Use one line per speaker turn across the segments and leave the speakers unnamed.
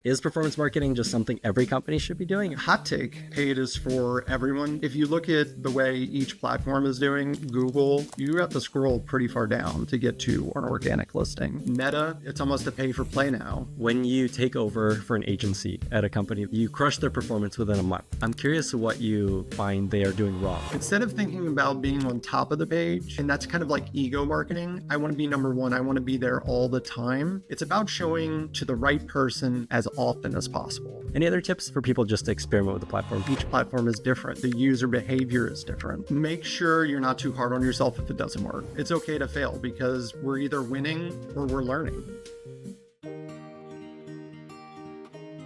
Is performance marketing just something every company should be doing?
Hot take, paid is for everyone. If you look at the way each platform is doing, Google, you have to scroll pretty far down to get to an organic listing. Meta, it's almost a pay for play now.
When you take over for an agency at a company, you crush their performance within a month. I'm curious what you find they are doing wrong.
Instead of thinking about being on top of the page, and that's kind of like ego marketing, I want to be number one, I want to be there all the time. It's about showing to the right person as often as possible.
Any other tips for people just to experiment with the platform?
Each platform is different. The user behavior is different. Make sure you're not too hard on yourself if it doesn't work. It's okay to fail because we're either winning or we're learning.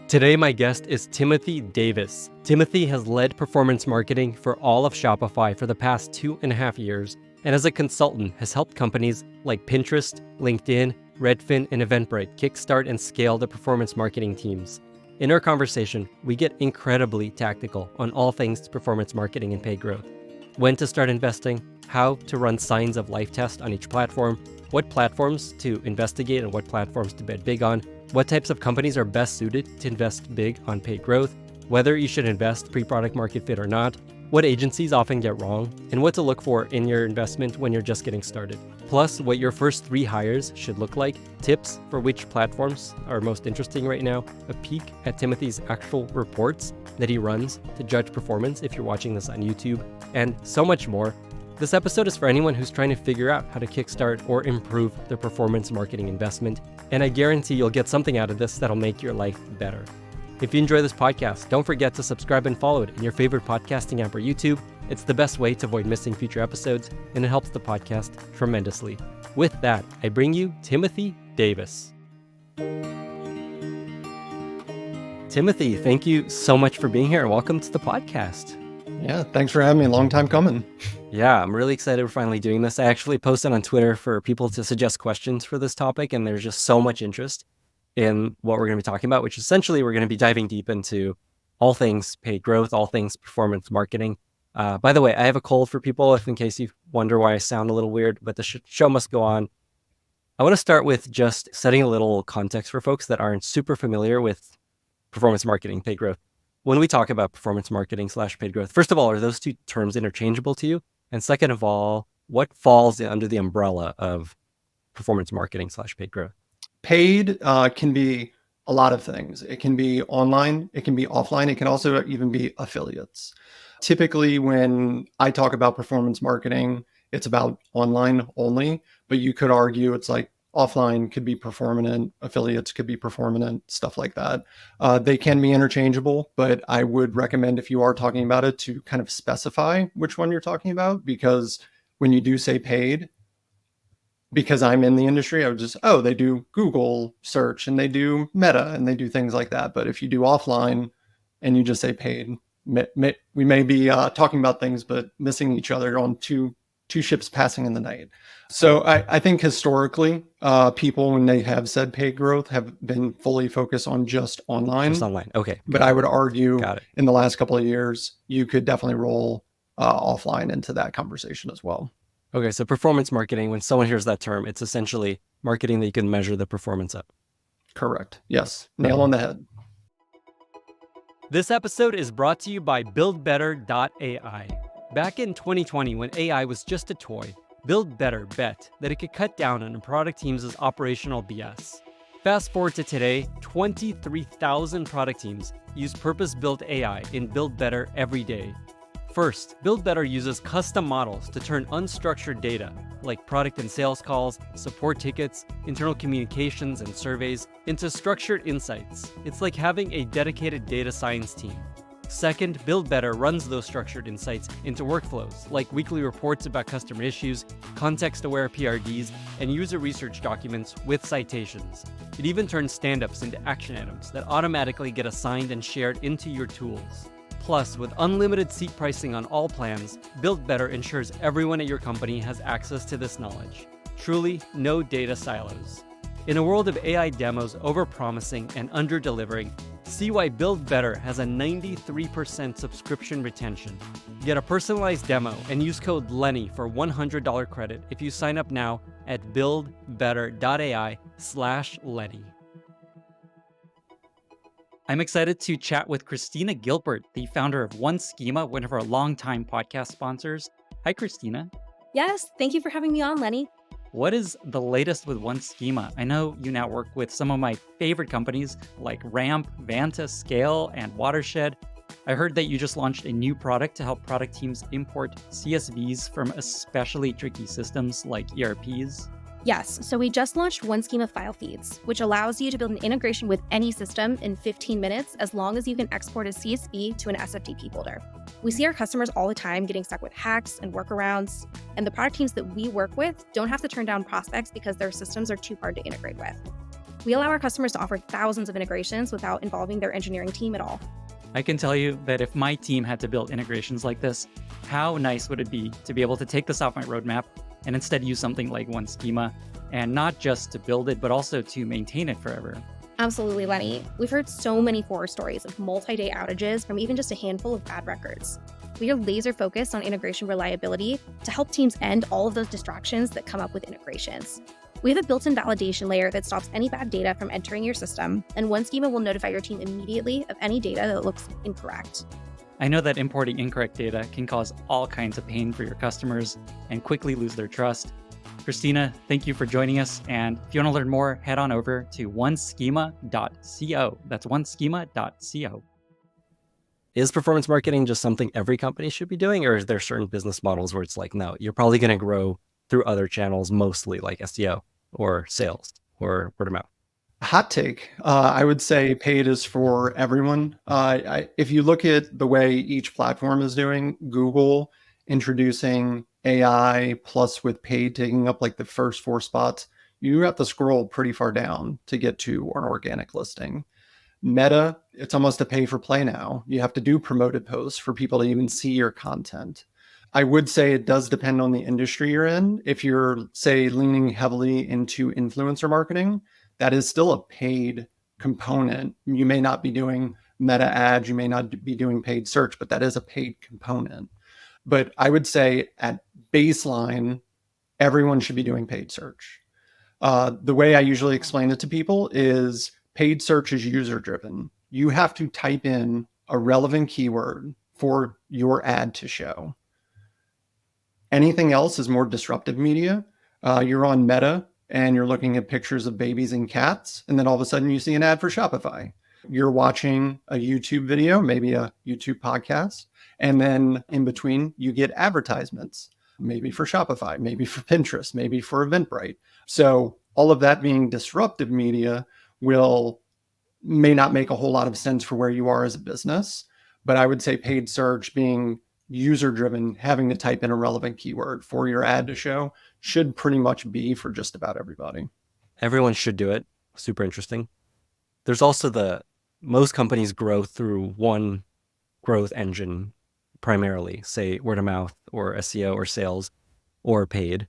Today, my guest is Timothy Davis. Timothy has led performance marketing for all of Shopify for the past 2.5 years, and as a consultant has helped companies like Pinterest, LinkedIn, Redfin, and Eventbrite kickstart and scale their performance marketing teams. In our conversation, we get incredibly tactical on all things performance marketing and paid growth. When to start investing, how to run signs of life test on each platform, what platforms to investigate and what platforms to bet big on, what types of companies are best suited to invest big on paid growth, whether you should invest pre-product market fit or not, what agencies often get wrong, and what to look for in your investment when you're just getting started. Plus, what your first 3 hires should look like, tips for which platforms are most interesting right now, a peek at Timothy's actual reports that he runs to judge performance if you're watching this on YouTube, and so much more. This episode is for anyone who's trying to figure out how to kickstart or improve their performance marketing investment, and I guarantee you'll get something out of this that'll make your life better. If you enjoy this podcast, don't forget to subscribe and follow it in your favorite podcasting app or YouTube. It's the best way to avoid missing future episodes, and it helps the podcast tremendously. With that, I bring you Timothy Davis. Timothy, thank you so much for being here, and welcome to the podcast.
Yeah, thanks for having me. Long time coming.
Yeah, I'm really excited we're finally doing this. I actually posted on Twitter for people to suggest questions for this topic, and there's just so much interest in what we're going to be talking about, which essentially we're going to be diving deep into all things paid growth, all things performance marketing. By the way, I have a cold for people, if in case you wonder why I sound a little weird, but the show must go on. I want to start with just setting a little context for folks that aren't super familiar with performance marketing, paid growth. When we talk about performance marketing / paid growth, first of all, are those two terms interchangeable to you? And second of all, what falls under the umbrella of performance marketing / paid growth?
Paid can be a lot of things. It can be online, it can be offline, it can also even be affiliates. Typically, when I talk about performance marketing, it's about online only, but you could argue it's like offline could be performant, affiliates could be performant, stuff like that. They can be interchangeable, but I would recommend if you are talking about it to kind of specify which one you're talking about, because when you do say paid, because I'm in the industry, I would just, they do Google search and they do Meta and they do things like that. But if you do offline and you just say paid, we may be talking about things, but missing each other on two ships passing in the night. So I think historically, people, when they have said paid growth, have been fully focused on just online.
Just online. Okay.
But I would argue in the last couple of years, you could definitely roll offline into that conversation as well.
Okay, so performance marketing, when someone hears that term, it's essentially marketing that you can measure the performance of.
Correct. Yes. Nail on the head.
This episode is brought to you by BuildBetter.ai. Back in 2020, when AI was just a toy, BuildBetter bet that it could cut down on a product team's operational BS. Fast forward to today, 23,000 product teams use purpose-built AI in BuildBetter every day. First, BuildBetter uses custom models to turn unstructured data, like product and sales calls, support tickets, internal communications, and surveys, into structured insights. It's like having a dedicated data science team. Second, BuildBetter runs those structured insights into workflows, like weekly reports about customer issues, context-aware PRDs, and user research documents with citations. It even turns stand-ups into action items that automatically get assigned and shared into your tools. Plus, with unlimited seat pricing on all plans, BuildBetter ensures everyone at your company has access to this knowledge. Truly, no data silos. In a world of AI demos overpromising and under-delivering, see why BuildBetter has a 93% subscription retention. Get a personalized demo and use code Lenny for $100 credit if you sign up now at buildbetter.ai/Lenny.
I'm excited to chat with Christina Gilbert, the founder of One Schema, one of our longtime podcast sponsors. Hi, Christina.
Yes, thank you for having me on, Lenny.
What is the latest with One Schema? I know you now work with some of my favorite companies like Ramp, Vanta, Scale, and Watershed. I heard that you just launched a new product to help product teams import CSVs from especially tricky systems like ERPs.
Yes, so we just launched One Schema file feeds, which allows you to build an integration with any system in 15 minutes as long as you can export a CSV to an SFTP folder. We see our customers all the time getting stuck with hacks and workarounds, and the product teams that we work with don't have to turn down prospects because their systems are too hard to integrate with. We allow our customers to offer thousands of integrations without involving their engineering team at all.
I can tell you that if my team had to build integrations like this, how nice would it be to be able to take this off my roadmap and instead use something like One Schema, and not just to build it, but also to maintain it forever.
Absolutely, Lenny. We've heard so many horror stories of multi-day outages from even just a handful of bad records. We are laser focused on integration reliability to help teams end all of those distractions that come up with integrations. We have a built-in validation layer that stops any bad data from entering your system, and One Schema will notify your team immediately of any data that looks incorrect.
I know that importing incorrect data can cause all kinds of pain for your customers and quickly lose their trust. Christina, thank you for joining us. And if you want to learn more, head on over to oneschema.co. That's oneschema.co.
Is performance marketing just something every company should be doing, or is there certain business models where it's like, no, you're probably going to grow through other channels, mostly like SEO or sales or word of mouth?
Hot take. I would say paid is for everyone. If you look at the way each platform is doing, Google introducing AI plus with paid taking up like the first 4 spots, you have to scroll pretty far down to get to an organic listing. Meta, it's almost a pay for play now. You have to do promoted posts for people to even see your content. I would say it does depend on the industry you're in. If you're, say, leaning heavily into influencer marketing, that is still a paid component. You may not be doing meta ads, you may not be doing paid search, but that is a paid component. But I would say at baseline, everyone should be doing paid search. The way I usually explain it to people is paid search is user driven. You have to type in a relevant keyword for your ad to show. Anything else is more disruptive media. You're on Meta and you're looking at pictures of babies and cats, and then all of a sudden you see an ad for Shopify. You're watching a YouTube video, maybe a YouTube podcast, and then in between you get advertisements, maybe for Shopify, maybe for Pinterest, maybe for Eventbrite. So all of that being disruptive media may not make a whole lot of sense for where you are as a business. But I would say paid search being user driven, having to type in a relevant keyword for your ad to show should pretty much be for just about everybody.
Everyone should do it. Super interesting. There's also most companies grow through one growth engine primarily, say word of mouth or SEO or sales or paid.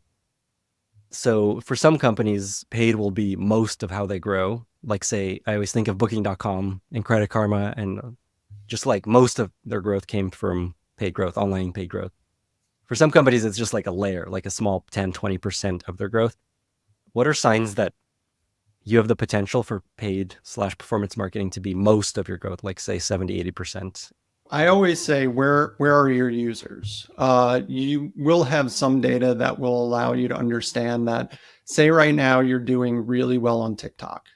So for some companies, paid will be most of how they grow. Like say, I always think of Booking.com and Credit Karma, and just like most of their growth came from paid growth, online paid growth. For some companies, it's just like a layer, like a small 10, 20% of their growth. What are signs that you have the potential for paid/performance marketing to be most of your growth, like say 70, 80%?
I always say, where are your users? You will have some data that will allow you to understand that, say right now, you're doing really well on TikTok.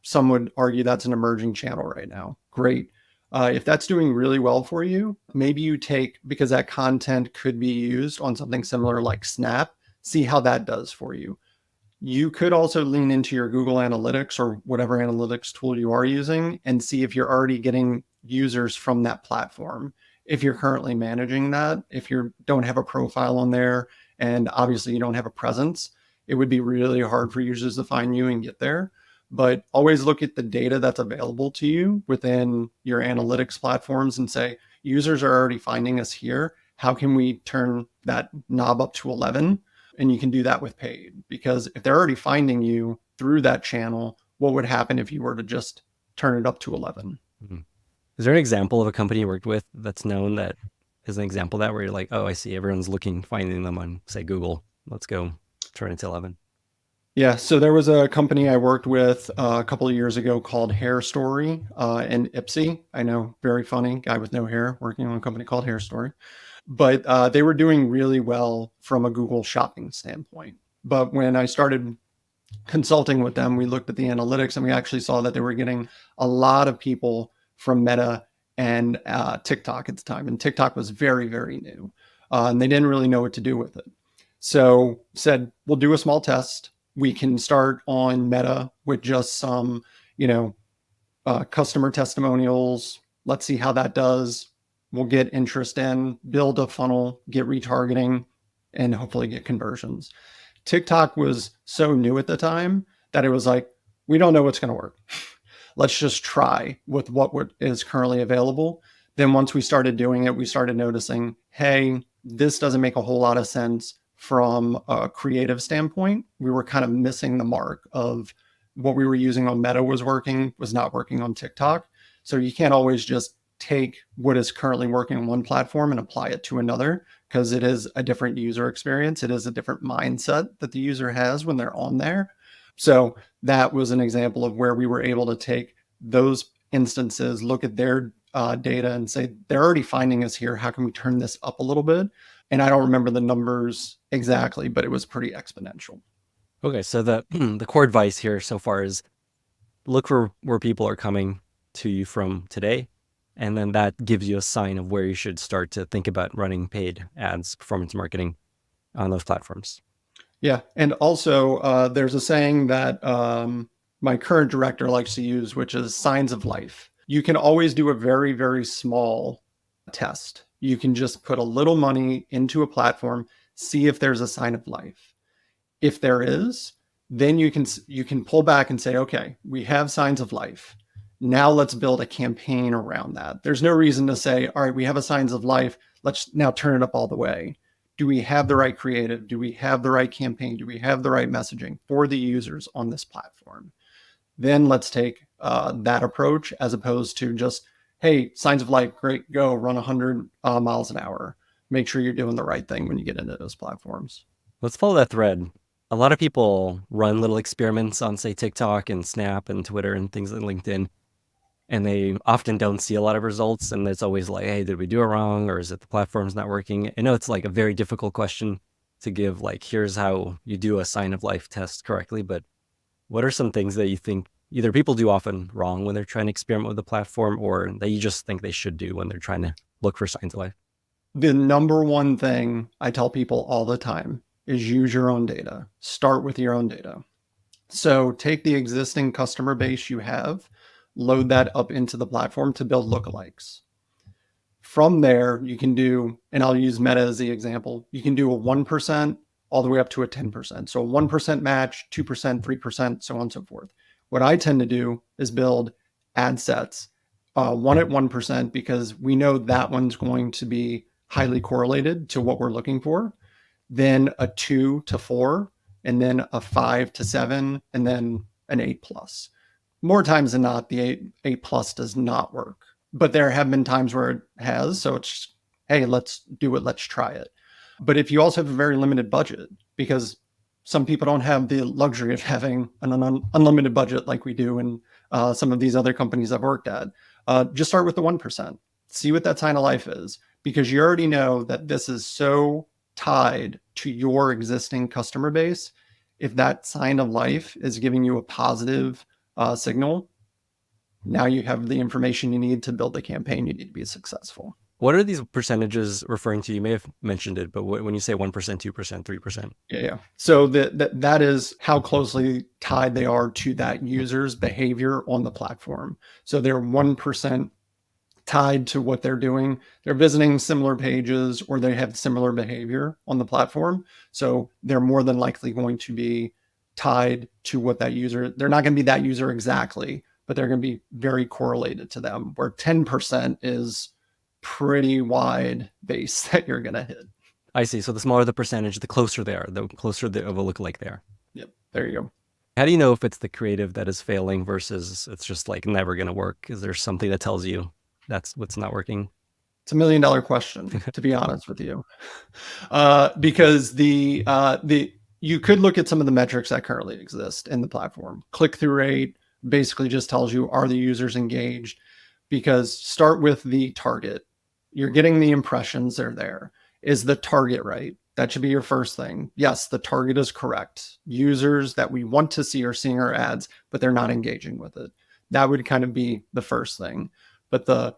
Some would argue that's an emerging channel right now. Great. If that's doing really well for you, maybe you because that content could be used on something similar like Snap, see how that does for you. You could also lean into your Google Analytics or whatever analytics tool you are using and see if you're already getting users from that platform. If you're currently managing that, if you don't have a profile on there, and obviously you don't have a presence, it would be really hard for users to find you and get there. But always look at the data that's available to you within your analytics platforms and say, users are already finding us here. How can we turn that knob up to 11? And you can do that with paid, because if they're already finding you through that channel, what would happen if you were to just turn it up to 11?
Mm-hmm. Is there an example of a company you worked with that's known that is an example of that where you're like, oh, I see everyone's finding them on, say, Google. Let's go turn it to 11?
Yeah, so there was a company I worked with a couple of years ago called Hairstory and Ipsy. I know, very funny, guy with no hair working on a company called Hairstory. But they were doing really well from a Google shopping standpoint. But when I started consulting with them, we looked at the analytics and we actually saw that they were getting a lot of people from Meta and TikTok at the time. And TikTok was very, very new. And they didn't really know what to do with it. So said, we'll do a small test. We can start on Meta with just some, customer testimonials. Let's see how that does. We'll get interest in, build a funnel, get retargeting, and hopefully get conversions. TikTok was so new at the time that it was like, we don't know what's going to work. Let's just try with what is currently available. Then once we started doing it, we started noticing, hey, this doesn't make a whole lot of sense from a creative standpoint. We were kind of missing the mark of what we were using on Meta was not working on TikTok. So you can't always just take what is currently working on one platform and apply it to another, because it is a different user experience. It is a different mindset that the user has when they're on there. So that was an example of where we were able to take those instances, look at their data and say, they're already finding us here. How can we turn this up a little bit? And I don't remember the numbers exactly, but it was pretty exponential.
Okay, so the the core advice here so far is look for where people are coming to you from today, and then that gives you a sign of where you should start to think about running paid ads, performance marketing on those platforms.
Yeah. And also, there's a saying that my current director likes to use, which is signs of life. You can always do a very, very small test. You can just put a little money into a platform, see if there's a sign of life. If there is, then you can pull back and say, okay, we have signs of life. Now let's build a campaign around that. There's no reason to say, all right, we have a signs of life. Let's now turn it up all the way. Do we have the right creative? Do we have the right campaign? Do we have the right messaging for the users on this platform? Then let's take that approach, as opposed to just, hey, signs of life, great, go run 100 miles an hour. Make sure you're doing the right thing when you get into those platforms.
Let's follow that thread. A lot of people run little experiments on, say, TikTok and Snap and Twitter and things like LinkedIn, and they often don't see a lot of results. And it's always like, hey, did we do it wrong? Or is it the platform's not working? I know it's like a very difficult question to give, like, here's how you do a sign of life test correctly. But what are some things that you think either people do often wrong when they're trying to experiment with the platform, or that you just think they should do when they're trying to look for signs of life?
The number one thing I tell people all the time is use your own data. Start with your own data. So take the existing customer base you have, load that up into the platform to build lookalikes. From there, you can do, and I'll use Meta as the example, you can do a 1% all the way up to a 10%. So a 1% match, 2%, 3%, so on and so forth. What I tend to do is build ad sets, one at 1%, because we know that one's going to be highly correlated to what we're looking for. Then a 2 to 4, and then a 5 to 7, and then an 8+. More times than not, the 8+ does not work, but there have been times where it has. So it's, hey, let's do it. Let's try it. But if you also have a very limited budget, because some people don't have the luxury of having an unlimited budget like we do in some of these other companies I've worked at, just start with the 1%. See what that sign of life is, because you already know that this is so tied to your existing customer base. If that sign of life is giving you a positive signal, now you have the information you need to build the campaign you need to be successful.
What are these percentages referring to? You may have mentioned it, but when you say 1%, 2%, 3%?
Yeah. So that is how closely tied they are to that user's behavior on the platform. So they're 1% tied to what they're doing. They're visiting similar pages, or they have similar behavior on the platform. So they're more than likely going to be tied to what that user, they're not going to be that user exactly, but they're going to be very correlated to them, where 10% is pretty wide base that you're going to hit.
I see. So the smaller the percentage, the closer they are, the closer of a lookalike they are.
Yep. There you go.
How do you know if it's the creative that is failing versus it's just like never going to work? Is there something that tells you that's what's not working?
It's $1 million question, to be honest with you, because the You could look at some of the metrics that currently exist in the platform. Click-through rate basically just tells you, are the users engaged? Because start with the target. You're getting the impressions, they're there. Is the target right? That should be your first thing. Yes, the target is correct. Users that we want to see are seeing our ads, but they're not engaging with it. That would kind of be the first thing. But the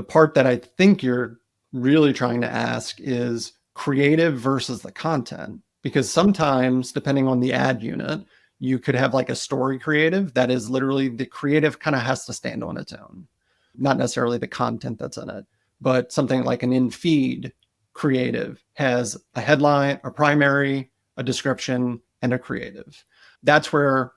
part that I think you're really trying to ask is creative versus the content. Because sometimes, depending on the ad unit, you could have like a story creative that is literally the creative kind of has to stand on its own, not necessarily the content that's in it, but something like an in-feed creative has a headline, a primary, a description, and a creative. That's where,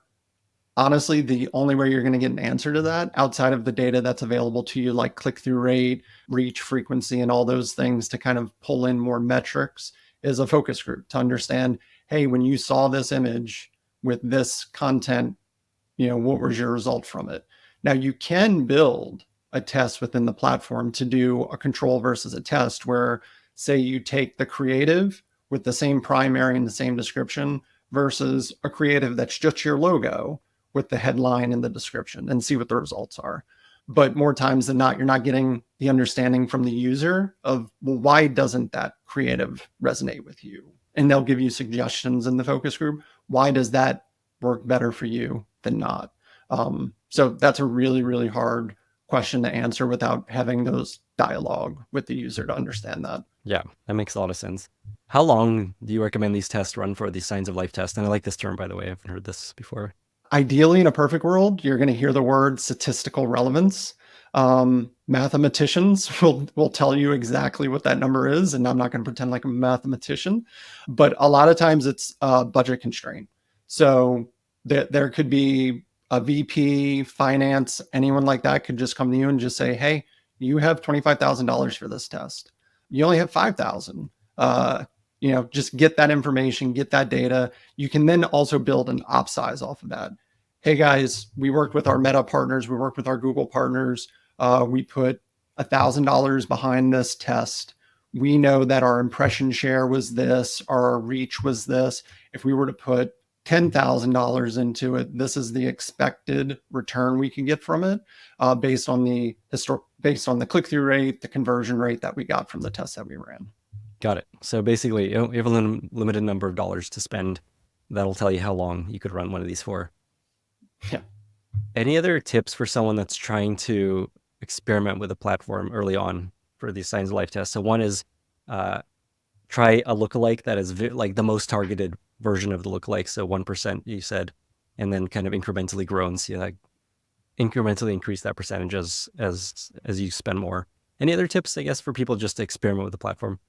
honestly, the only way you're going to get an answer to that outside of the data that's available to you, like click-through rate, reach, frequency, and all those things to kind of pull in more metrics, is a focus group to understand, hey, when you saw this image with this content, what was your result from it? Now, you can build a test within the platform to do a control versus a test where, say, you take the creative with the same primary and the same description versus a creative that's just your logo with the headline and the description and see what the results are. But more times than not, you're not getting the understanding from the user of, well, why doesn't that creative resonate with you? And they'll give you suggestions in the focus group. Why does that work better for you than not? So that's a really, really hard question to answer without having those dialogue with the user to understand that.
Yeah, that makes a lot of sense. How long do you recommend these tests run for, these signs of life tests? And I like this term, by the way. I haven't heard this before.
Ideally, in a perfect world, you're going to hear the word statistical relevance. Mathematicians will tell you exactly what that number is, and I'm not going to pretend like I'm a mathematician, but a lot of times it's a budget constraint. So there could be a VP, finance, anyone like that could just come to you and just say, hey, you have $25,000 for this test. You only have $5,000. Just get that information, get that data. You can then also build an op size off of that. Hey guys, we worked with our Meta partners. We worked with our Google partners. We put $1,000 behind this test. We know that our impression share was this, our reach was this. If we were to put $10,000 into it, this is the expected return we can get from it, based on the click-through rate, the conversion rate that we got from the tests that we ran.
Got it. So basically, you have a limited number of dollars to spend. That'll tell you how long you could run one of these for.
Yeah.
Any other tips for someone that's trying to experiment with a platform early on for these signs of life tests? So one is try a lookalike that is like the most targeted version of the lookalike. So 1%, you said, and then kind of incrementally grow and see like incrementally increase that percentage as you spend more. Any other tips, I guess, for people just to experiment with the platform?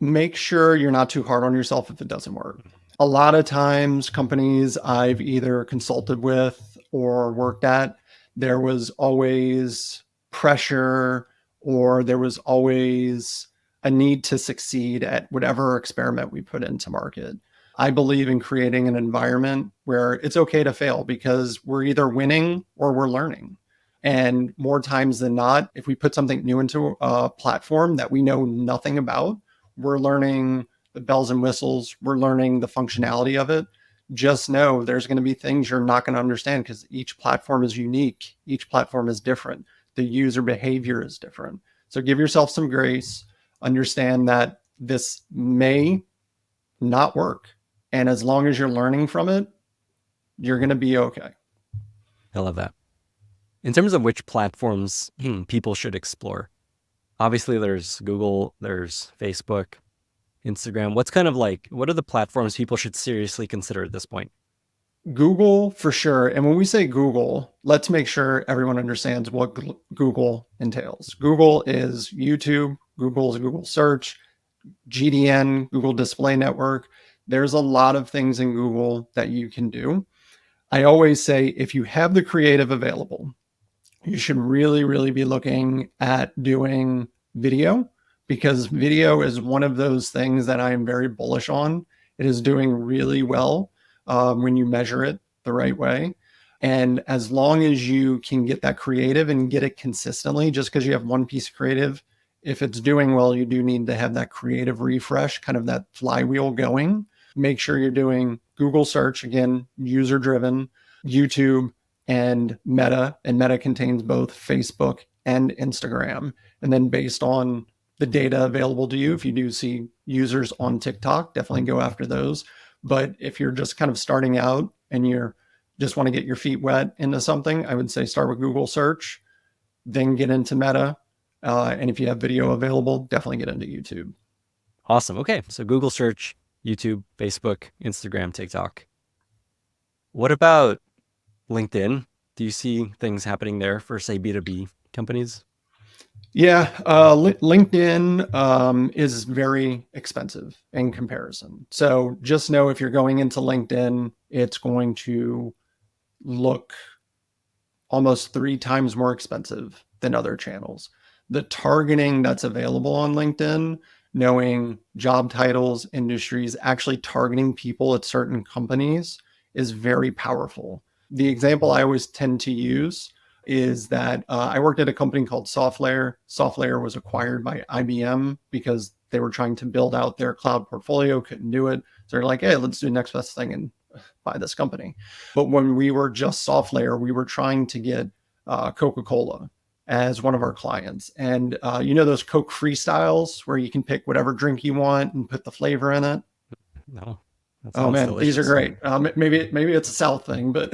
Make sure you're not too hard on yourself if it doesn't work. A lot of times, companies I've either consulted with or worked at, there was always pressure or there was always a need to succeed at whatever experiment we put into market. I believe in creating an environment where it's okay to fail because we're either winning or we're learning. And more times than not, if we put something new into a platform that we know nothing about, we're learning the bells and whistles, we're learning the functionality of it. Just know there's going to be things you're not going to understand because each platform is unique. Each platform is different. The user behavior is different. So give yourself some grace. Understand that this may not work. And as long as you're learning from it, you're going to be okay.
I love that. In terms of which platforms people should explore, obviously there's Google, there's Facebook, Instagram. What are the platforms people should seriously consider at this point?
Google for sure. And when we say Google, let's make sure everyone understands what Google entails. Google is YouTube, Google is Google Search, GDN, Google Display Network. There's a lot of things in Google that you can do. I always say if you have the creative available, you should really, really be looking at doing video because video is one of those things that I am very bullish on. It is doing really well when you measure it the right way. And as long as you can get that creative and get it consistently, just because you have one piece of creative, if it's doing well, you do need to have that creative refresh, kind of that flywheel going. Make sure you're doing Google search, again, user driven, YouTube, and Meta. And Meta contains both Facebook and Instagram. And then based on the data available to you, if you do see users on TikTok, definitely go after those. But if you're just kind of starting out and you're just want to get your feet wet into something, I would say start with Google search, then get into Meta. And if you have video available, definitely get into YouTube.
Awesome. Okay. So Google search, YouTube, Facebook, Instagram, TikTok. What about LinkedIn? Do you see things happening there for, say, B2B companies?
Yeah, LinkedIn is very expensive in comparison. So just know if you're going into LinkedIn, it's going to look almost 3 times more expensive than other channels. The targeting that's available on LinkedIn, knowing job titles, industries, actually targeting people at certain companies is very powerful. The example I always tend to use is that I worked at a company called SoftLayer. SoftLayer was acquired by IBM because they were trying to build out their cloud portfolio, couldn't do it. So they're like, hey, let's do the next best thing and buy this company. But when we were just SoftLayer, we were trying to get Coca-Cola as one of our clients. And you know those Coke freestyles where you can pick whatever drink you want and put the flavor in it?
No.
Oh man, delicious. These are great. Maybe it's a South thing, but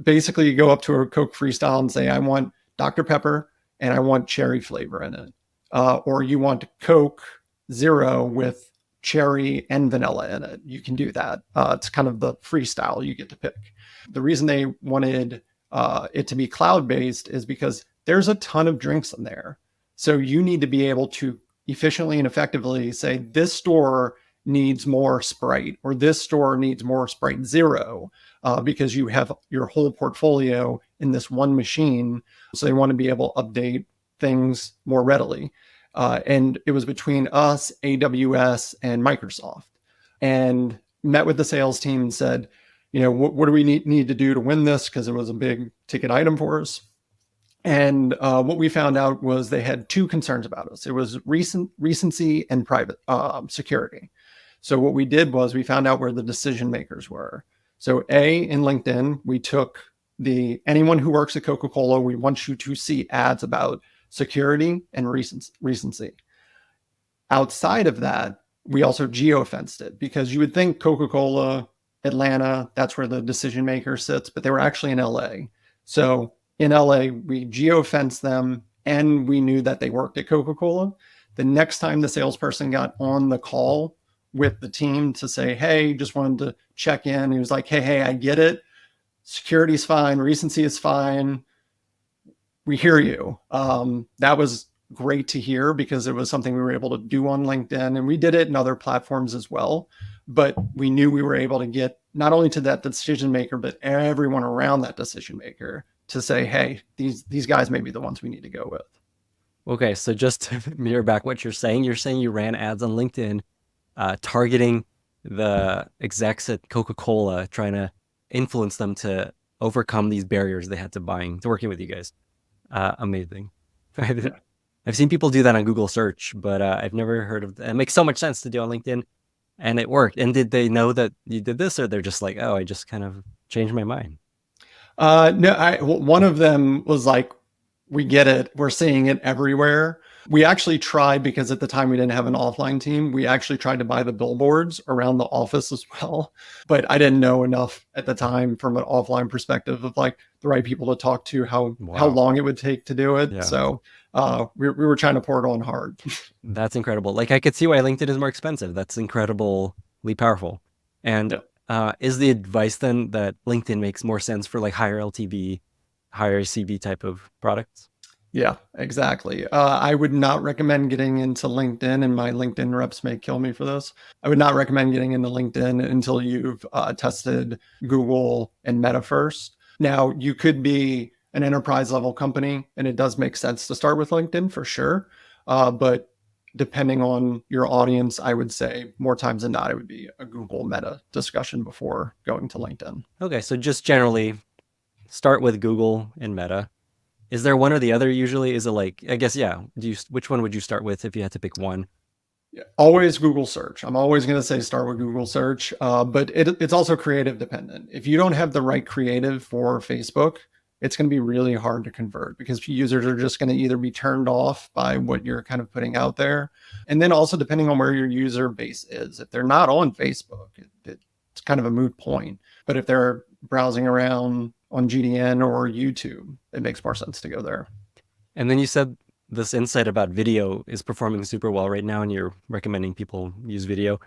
basically you go up to a Coke freestyle and say, I want Dr. Pepper and I want cherry flavor in it. Or you want Coke Zero with cherry and vanilla in it. You can do that. It's kind of the freestyle you get to pick. The reason they wanted it to be cloud-based is because there's a ton of drinks in there. So you need to be able to efficiently and effectively say, this store needs more Sprite, or this store needs more Sprite Zero, because you have your whole portfolio in this one machine. So they want to be able to update things more readily. And it was between us, AWS, and Microsoft, and met with the sales team and said, you know, what do we need to do to win this? Because it was a big ticket item for us. And what we found out was they had 2 concerns about us. It was recency and private security. So what we did was we found out where the decision makers were. So in LinkedIn, we took anyone who works at Coca-Cola, we want you to see ads about security and recency. Outside of that, we also geo-fenced it, because you would think Coca-Cola, Atlanta, that's where the decision maker sits, but they were actually in LA. So in LA, we geo-fenced them and we knew that they worked at Coca-Cola. The next time the salesperson got on the call with the team to say, hey, just wanted to check in. He was like, hey, I get it. Security's fine. Recency is fine. We hear you. That was great to hear, because it was something we were able to do on LinkedIn, and we did it in other platforms as well. But we knew we were able to get not only to that decision maker, but everyone around that decision maker to say, hey, these guys may be the ones we need to go with.
Okay, so just to mirror back what you're saying you ran ads on LinkedIn targeting the execs at Coca-Cola, trying to influence them to overcome these barriers they had to working with you guys. Amazing. I've seen people do that on Google search, but I've never heard of that. It makes so much sense to do on LinkedIn, and it worked. And did they know that you did this, or they're just like, oh, I just kind of changed my mind?
No, one of them was like, we get it. We're seeing it everywhere. We actually tried, because at the time we didn't have an offline team, we actually tried to buy the billboards around the office as well. But I didn't know enough at the time from an offline perspective of like the right people to talk to, how long it would take to do it. Yeah. So we were trying to pour it on hard.
That's incredible. Like, I could see why LinkedIn is more expensive. That's incredibly powerful. And is the advice then that LinkedIn makes more sense for like higher LTV, higher CV type of products?
Yeah, exactly. I would not recommend getting into LinkedIn, and my LinkedIn reps may kill me for this. I would not recommend getting into LinkedIn until you've tested Google and Meta first. Now, you could be an enterprise level company, and it does make sense to start with LinkedIn for sure. But depending on your audience, I would say more times than not, it would be a Google Meta discussion before going to LinkedIn.
Okay, so just generally start with Google and Meta. Is there one or the other usually? Is it like, I guess, yeah. Which one would you start with if you had to pick one?
Yeah, always Google search. I'm always going to say start with Google search, but it's also creative dependent. If you don't have the right creative for Facebook, it's going to be really hard to convert because users are just going to either be turned off by what you're kind of putting out there. And then also depending on where your user base is, if they're not on Facebook, it's kind of a moot point. But if they're browsing around on GDN or YouTube, it makes more sense to go there.
And then you said this insight about video is performing super well right now, and you're recommending people use video.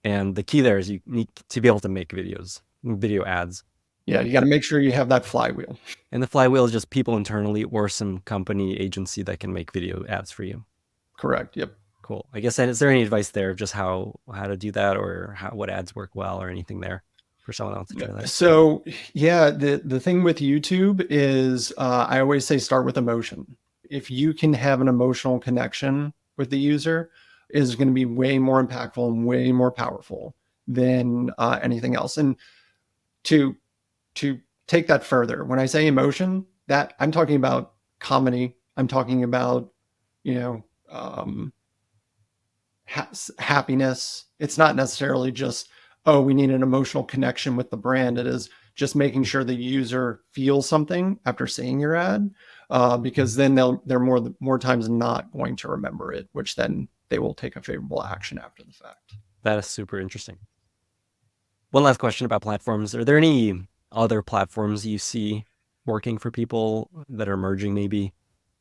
And the key there is you need to be able to make videos, video ads.
Yeah, you got to make sure you have that flywheel.
And the flywheel is just people internally or some company agency that can make video ads for you.
Correct. Yep.
Cool. I guess, is there any advice there of just how to do that, or what ads work well, or anything there for someone else to try that?
So yeah, the thing with YouTube is I always say start with emotion. If you can have an emotional connection with the user, is going to be way more impactful and way more powerful than anything else. And to take that further, when I say emotion, that I'm talking about comedy. I'm talking about, happiness. It's not necessarily just, oh, we need an emotional connection with the brand. It is just making sure the user feels something after seeing your ad, because then they're more times than not going to remember it, which then they will take a favorable action after the fact.
That is super interesting. One last question about platforms. Are there any other platforms you see working for people that are emerging, maybe,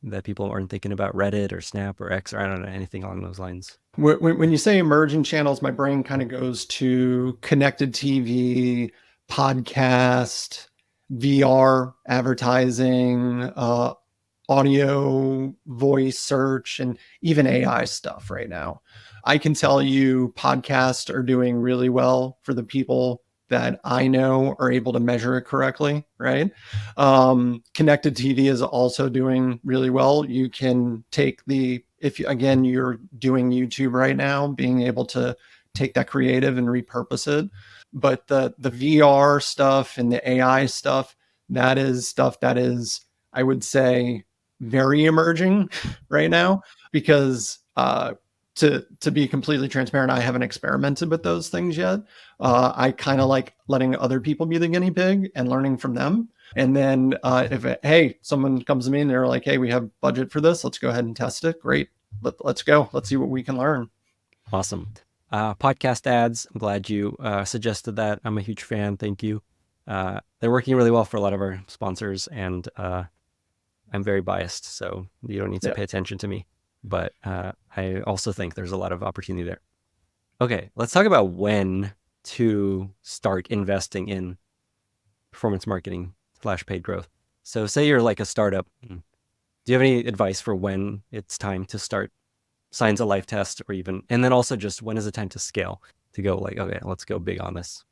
that people aren't thinking about? Reddit or Snap or X, or I don't know, anything along those lines?
When you say emerging channels, my brain kind of goes to connected TV, podcast, VR advertising, audio, voice search, and even AI stuff right now. I can tell you podcasts are doing really well for the people that I know are able to measure it correctly, right? Connected TV is also doing really well. You can take again, you're doing YouTube right now, being able to take that creative and repurpose it. But the VR stuff and the AI stuff, that is, I would say, very emerging right now, because to be completely transparent, I haven't experimented with those things yet. I kind of like letting other people be the guinea pig and learning from them. And then hey, someone comes to me and they're like, hey, we have budget for this. Let's go ahead and test it. Great. Let's go. Let's see what we can learn.
Awesome. Podcast ads. I'm glad you suggested that. I'm a huge fan. Thank you. They're working really well for a lot of our sponsors, and I'm very biased, so you don't need to pay attention to me. But I also think there's a lot of opportunity there. Okay, let's talk about when to start investing in performance marketing / paid growth. So say you're like a startup. Do you have any advice for when it's time to start signs of life test, or even, and then also just when is the time to scale, to go like, okay, let's go big on this?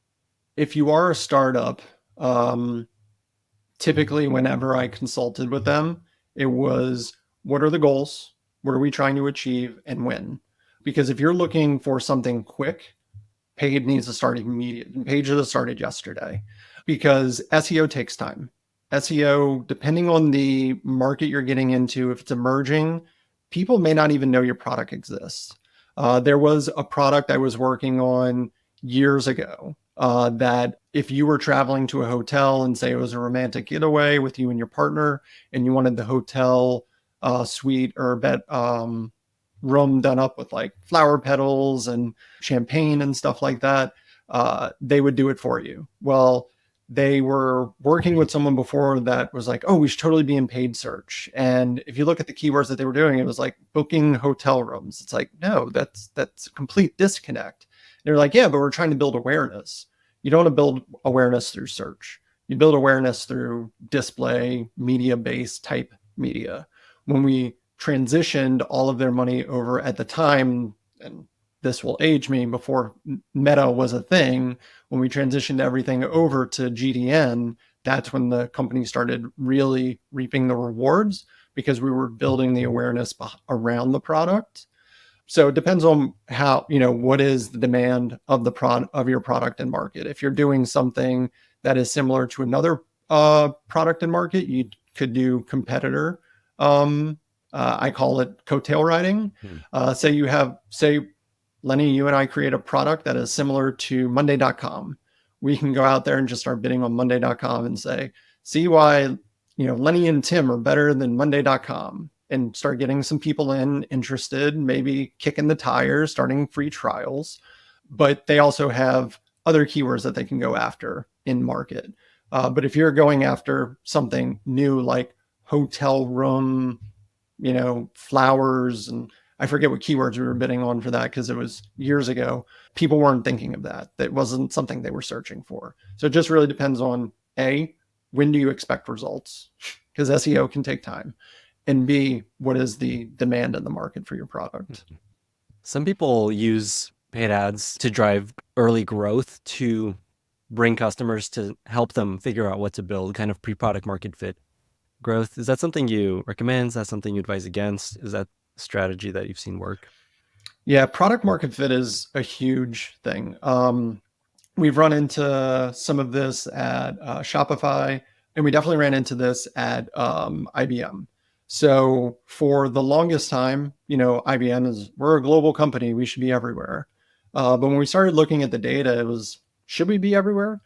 If you are a startup, typically whenever I consulted with them, it was, what are the goals? What are we trying to achieve, and when? Because if you're looking for something quick, paid needs to start immediately. Paid should have started yesterday, because SEO takes time. SEO, depending on the market you're getting into, if it's emerging, people may not even know your product exists. There was a product I was working on years ago that if you were traveling to a hotel and say it was a romantic getaway with you and your partner, and you wanted the hotel suite or bed room done up with like flower petals and champagne and stuff like that, they would do it for you. Well, they were working with someone before that was like, oh, we should totally be in paid search. And if you look at the keywords that they were doing, it was like booking hotel rooms. It's like, no, that's a complete disconnect. They're like, yeah, but we're trying to build awareness. You don't want to build awareness through search. You build awareness through display, media-based type media. When we transitioned all of their money over at the time, and this will age me, before Meta was a thing, when we transitioned everything over to GDN, that's when the company started really reaping the rewards, because we were building the awareness around the product. So it depends on how, what is the demand of the product, of your product and market. If you're doing something that is similar to another product and market, you could do competitor I call it coattail riding.
Hmm.
Say, Lenny, you and I create a product that is similar to Monday.com. We can go out there and just start bidding on Monday.com and say, see why, Lenny and Tim are better than Monday.com, and start getting some people interested, maybe kicking the tires, starting free trials. But they also have other keywords that they can go after in market. But if you're going after something new like hotel room, flowers, and I forget what keywords we were bidding on for that because it was years ago. People weren't thinking of that. That wasn't something they were searching for. So it just really depends on A, when do you expect results? Because SEO can take time. And B, what is the demand in the market for your product?
Some people use paid ads to drive early growth, to bring customers, to help them figure out what to build, kind of pre-product market fit growth. Is that something you recommend? Is that something you advise against? Is that a strategy that you've seen work?
Yeah, product market fit is a huge thing. We've run into some of this at Shopify, and we definitely ran into this at IBM. So for the longest time, IBM we're a global company, we should be everywhere. But when we started looking at the data, it was, should we be everywhere?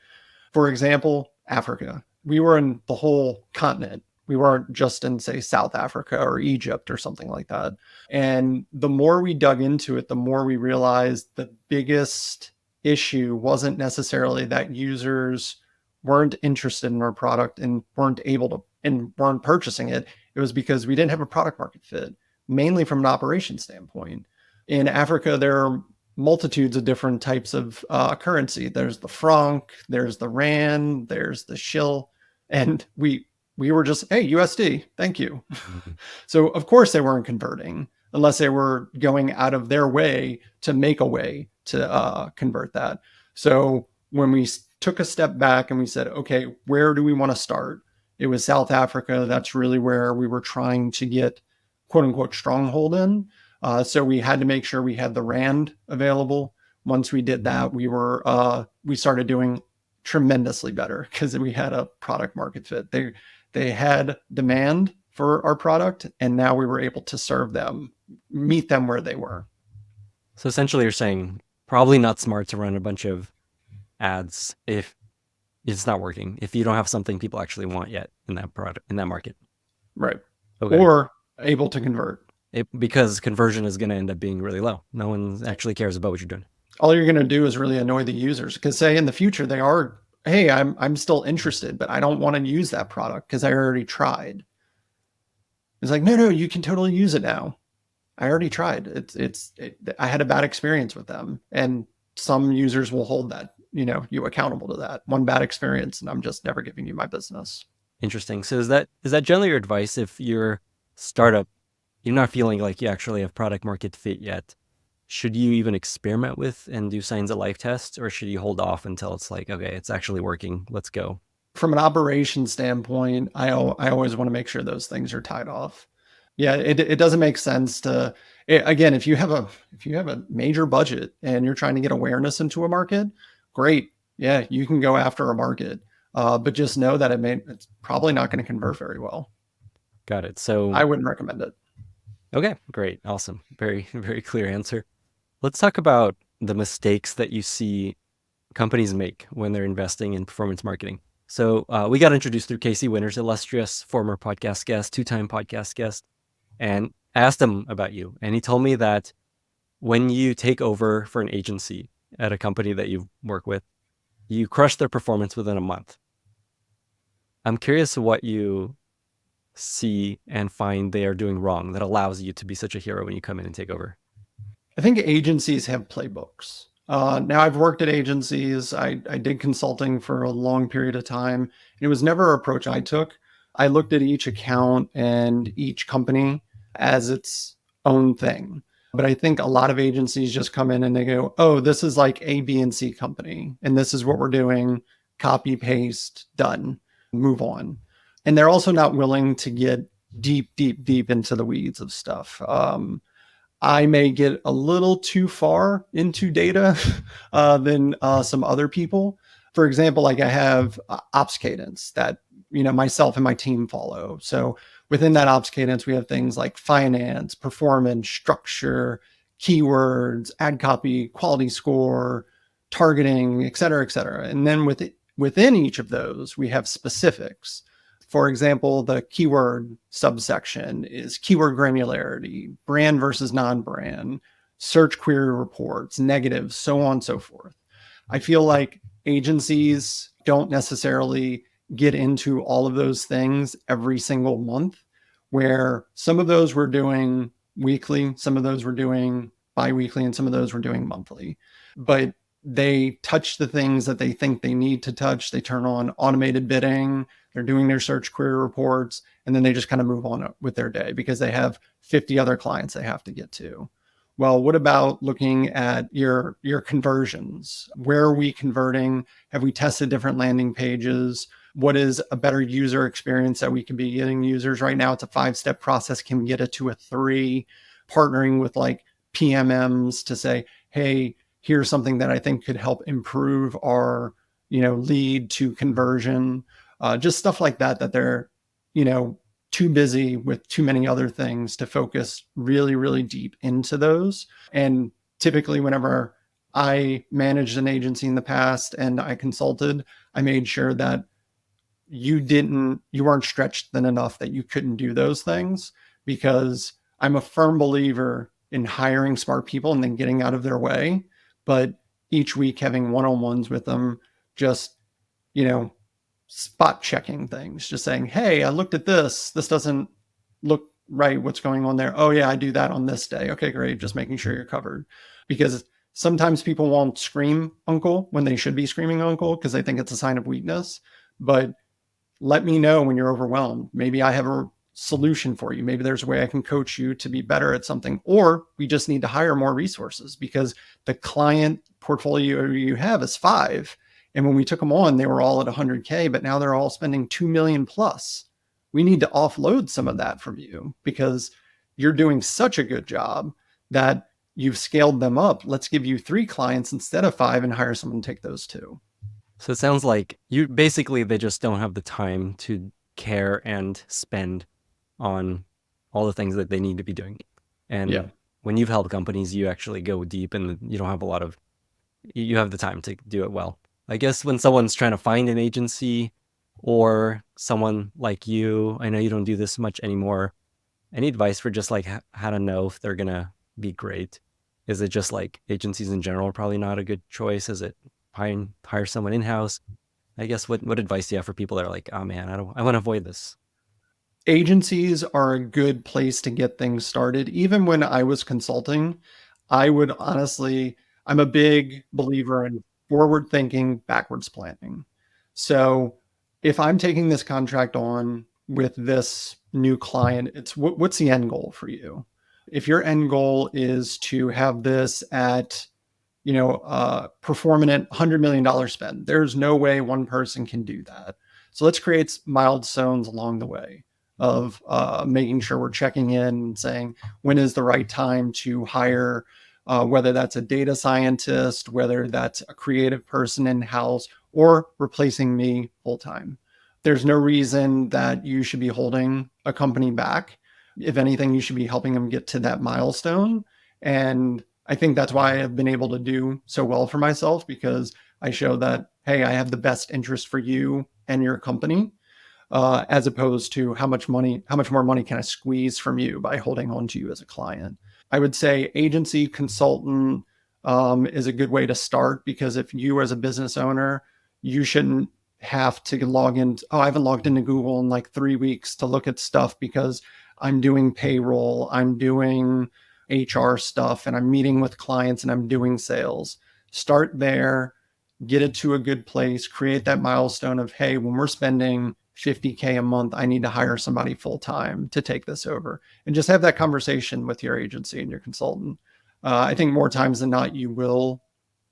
For example, Africa. We were in the whole continent. We weren't just in, say, South Africa or Egypt or something like that. And the more we dug into it, the more we realized the biggest issue wasn't necessarily that users weren't interested in our product and weren't able to and weren't purchasing it. It was because we didn't have a product market fit, mainly from an operations standpoint. In Africa, there are multitudes of different types of currency. There's the franc, there's the rand, there's the shill, and we were just, hey, USD, thank you. So of course they weren't converting unless they were going out of their way to make a way to convert that. So when we took a step back and we said, okay, where do we want to start? It was South Africa. That's really where we were trying to get quote unquote stronghold in. So we had to make sure we had the rand available. Once we did that, we started doing tremendously better because we had a product market fit. They had demand for our product, and now we were able to serve them, meet them where they were.
So essentially, you're saying probably not smart to run a bunch of ads if it's not working, if you don't have something people actually want yet in that product, in that market.
Right.
Okay.
Or able to convert.
Because conversion is going to end up being really low. No one actually cares about what you're doing.
All you're going to do is really annoy the users, because say in the future they are, hey, I'm still interested, but I don't want to use that product because I already tried. It's like, no, you can totally use it now. I already tried. I had a bad experience with them, and some users will hold that, you accountable to that one bad experience, and I'm just never giving you my business.
Interesting. So is that generally your advice if you're startup, you're not feeling like you actually have product market fit yet? Should you even experiment with and do signs of life tests, or should you hold off until it's like, okay, it's actually working, let's go?
From an operations standpoint, I always want to make sure those things are tied off. Yeah, it doesn't make sense to, again, if you have a major budget and you're trying to get awareness into a market, great. Yeah, you can go after a market, but just know that it's probably not going to convert very well.
Got it. So
I wouldn't recommend it.
Okay, great. Awesome. Very, very clear answer. Let's talk about the mistakes that you see companies make when they're investing in performance marketing. So we got introduced through Casey Winters, illustrious former podcast guest, 2-time podcast guest, and I asked him about you. And he told me that when you take over for an agency at a company that you work with, you crush their performance within a month. I'm curious what you see and find they are doing wrong that allows you to be such a hero when you come in and take over.
I think agencies have playbooks. Now I've worked at agencies. I did consulting for a long period of time. It was never an approach I took. I looked at each account and each company as its own thing. But I think a lot of agencies just come in and they go, oh, this is like A, B, and C company, and this is what we're doing. Copy, paste, done, move on. And they're also not willing to get deep into the weeds of stuff. I may get a little too far into data than some other people. For example, like I have ops cadence that myself and my team follow. So Within that ops cadence, we have things like finance, performance, structure, keywords, ad copy, quality score, targeting, et cetera, et cetera. And then within each of those, we have specifics. For example, the keyword subsection is keyword granularity, brand versus non-brand, search query reports, negatives, so on and so forth. I feel like agencies don't necessarily get into all of those things every single month, where some of those we're doing weekly, some of those we're doing bi-weekly, and some of those we're doing monthly. But they touch the things that they think they need to touch. They turn on automated bidding, they're doing their search query reports, and then they just kind of move on with their day because they have 50 other clients they have to get to. Well, what about looking at your conversions? Where are we converting? Have we tested different landing pages? What is a better user experience that we can be getting users? Right now, it's a 5-step process. Can we get it to a 3? Partnering with like PMMs to say, hey, here's something that I think could help improve our, lead to conversion. Just stuff like that they're, too busy with too many other things to focus really, really deep into those. And typically whenever I managed an agency in the past and I consulted, I made sure that you weren't stretched thin enough that you couldn't do those things, because I'm a firm believer in hiring smart people and then getting out of their way. But each week having one-on-ones with them, just, spot checking things, just saying, hey, I looked at this doesn't look right, what's going on there? Oh yeah, I do that on this day. Okay, great. Just making sure you're covered, because sometimes people won't scream uncle when they should be screaming uncle because they think it's a sign of weakness. But let me know when you're overwhelmed. Maybe I have a solution for you. Maybe there's a way I can coach you to be better at something, or we just need to hire more resources because the client portfolio you have is 5. And when we took them on, they were all at 100K, but now they're all spending 2 million plus. We need to offload some of that from you because you're doing such a good job that you've scaled them up. Let's give you 3 clients instead of 5 and hire someone to take those 2.
So it sounds like they just don't have the time to care and spend on all the things that they need to be doing. And when you've helped companies, you actually go deep and you don't have you have the time to do it well. I guess when someone's trying to find an agency or someone like you, I know you don't do this much anymore. Any advice for just like how to know if they're going to be great? Is it just like agencies in general are probably not a good choice? Is it hire someone in-house? I guess what advice do you have for people that are like, oh man, I want to avoid this?
Agencies are a good place to get things started. Even when I was consulting, I'm a big believer in forward thinking, backwards planning. So if I'm taking this contract on with this new client, it's what's the end goal for you? If your end goal is to have this at, performing at $100 million spend, there's no way one person can do that. So let's create milestones along the way of making sure we're checking in and saying, when is the right time to hire, whether that's a data scientist, whether that's a creative person in-house, or replacing me full-time. There's no reason that you should be holding a company back. If anything, you should be helping them get to that milestone. And I think that's why I've been able to do so well for myself, because I show that, hey, I have the best interest for you and your company, as opposed to how much more money can I squeeze from you by holding on to you as a client. I would say agency consultant is a good way to start, because if you as a business owner, you shouldn't have to log in. Oh, I haven't logged into Google in like 3 weeks to look at stuff because I'm doing payroll, I'm doing HR stuff, and I'm meeting with clients and I'm doing sales. Start there, get it to a good place, create that milestone of, hey, when we're spending $50K a month, I need to hire somebody full time to take this over, and just have that conversation with your agency and your consultant. I think more times than not, you will